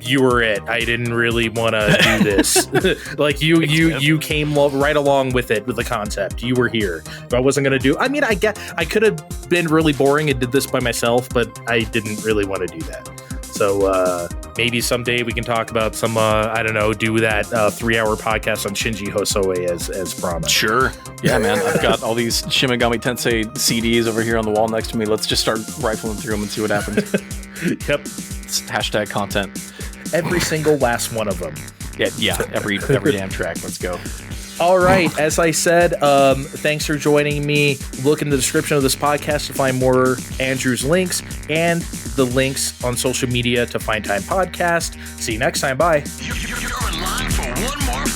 [SPEAKER 2] you were it. I didn't really want to do this. Like you came right along with it, with the concept. You were here. If I wasn't going to do, I mean, I could have been really boring and did this by myself, but I didn't really want to do that. So maybe someday we can talk about some, I don't know, do that 3-hour podcast on Shinji Hosoe as promised.
[SPEAKER 3] Sure. Yeah, man. I've got all these Shin Megami Tensei CDs over here on the wall next to me. Let's just start rifling through them and see what happens.
[SPEAKER 2] Yep.
[SPEAKER 3] It's hashtag content.
[SPEAKER 2] Every single last one of them.
[SPEAKER 3] Yeah. Every damn track. Let's go.
[SPEAKER 2] All right. As I said, thanks for joining me. Look in the description of this podcast to find more Andrew's links and the links on social media to Find Time Podcast. See you next time. Bye.
[SPEAKER 1] You're in line for one more